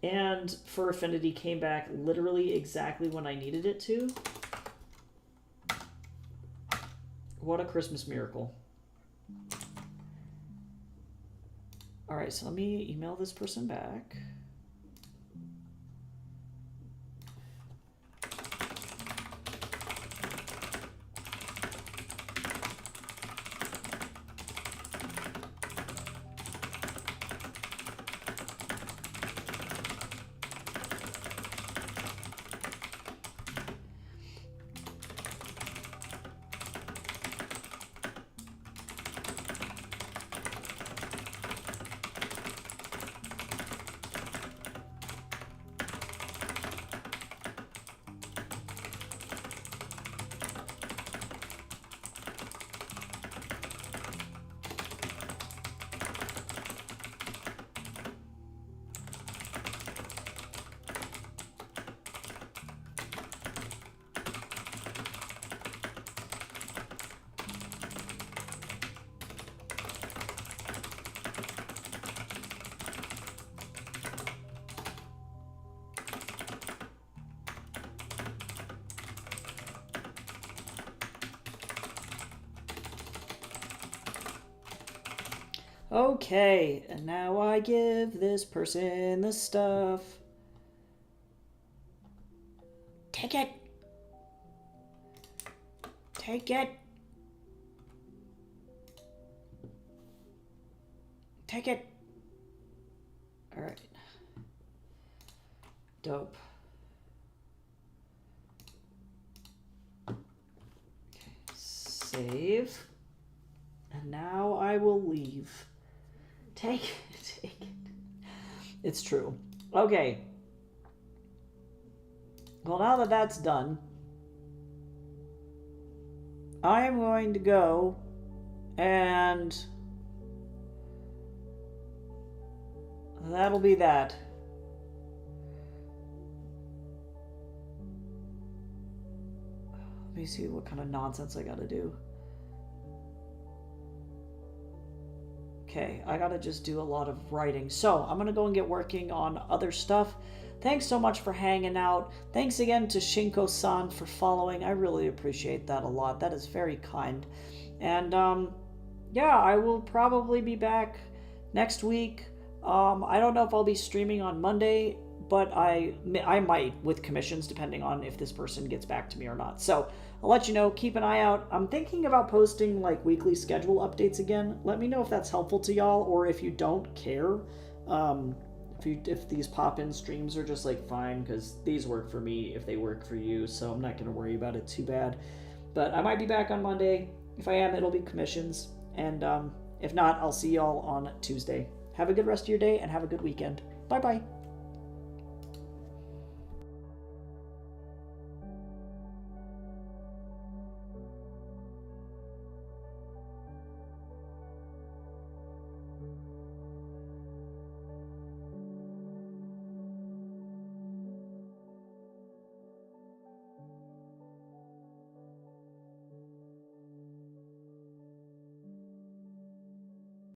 And Fur Affinity came back literally exactly when I needed it to. What a Christmas miracle. Alright, so let me email this person back. Okay, and now I give this person the stuff. Take it. Take it. Take it. All right. Dope. Okay, save. And now I will leave. Take it, take it. It's true. Okay. Well, now that that's done, I am going to go and that'll be that. Let me see what kind of nonsense I gotta do. Okay, I gotta just do a lot of writing. So I'm gonna go and get working on other stuff. Thanks so much for hanging out. Thanks again to Shinko-san for following. I really appreciate that a lot. That is very kind. And yeah, I will probably be back next week. I don't know if I'll be streaming on Monday, but I might with commissions depending on if this person gets back to me or not. So I'll let you know. Keep an eye out. I'm thinking about posting like weekly schedule updates again. Let me know if that's helpful to y'all, or if you don't care. If these pop-in streams are just like fine, because these work for me if they work for you, so I'm not going to worry about it too bad. But I might be back on Monday. If I am, it'll be commissions. And if not, I'll see y'all on Tuesday. Have a good rest of your day and have a good weekend. Bye-bye.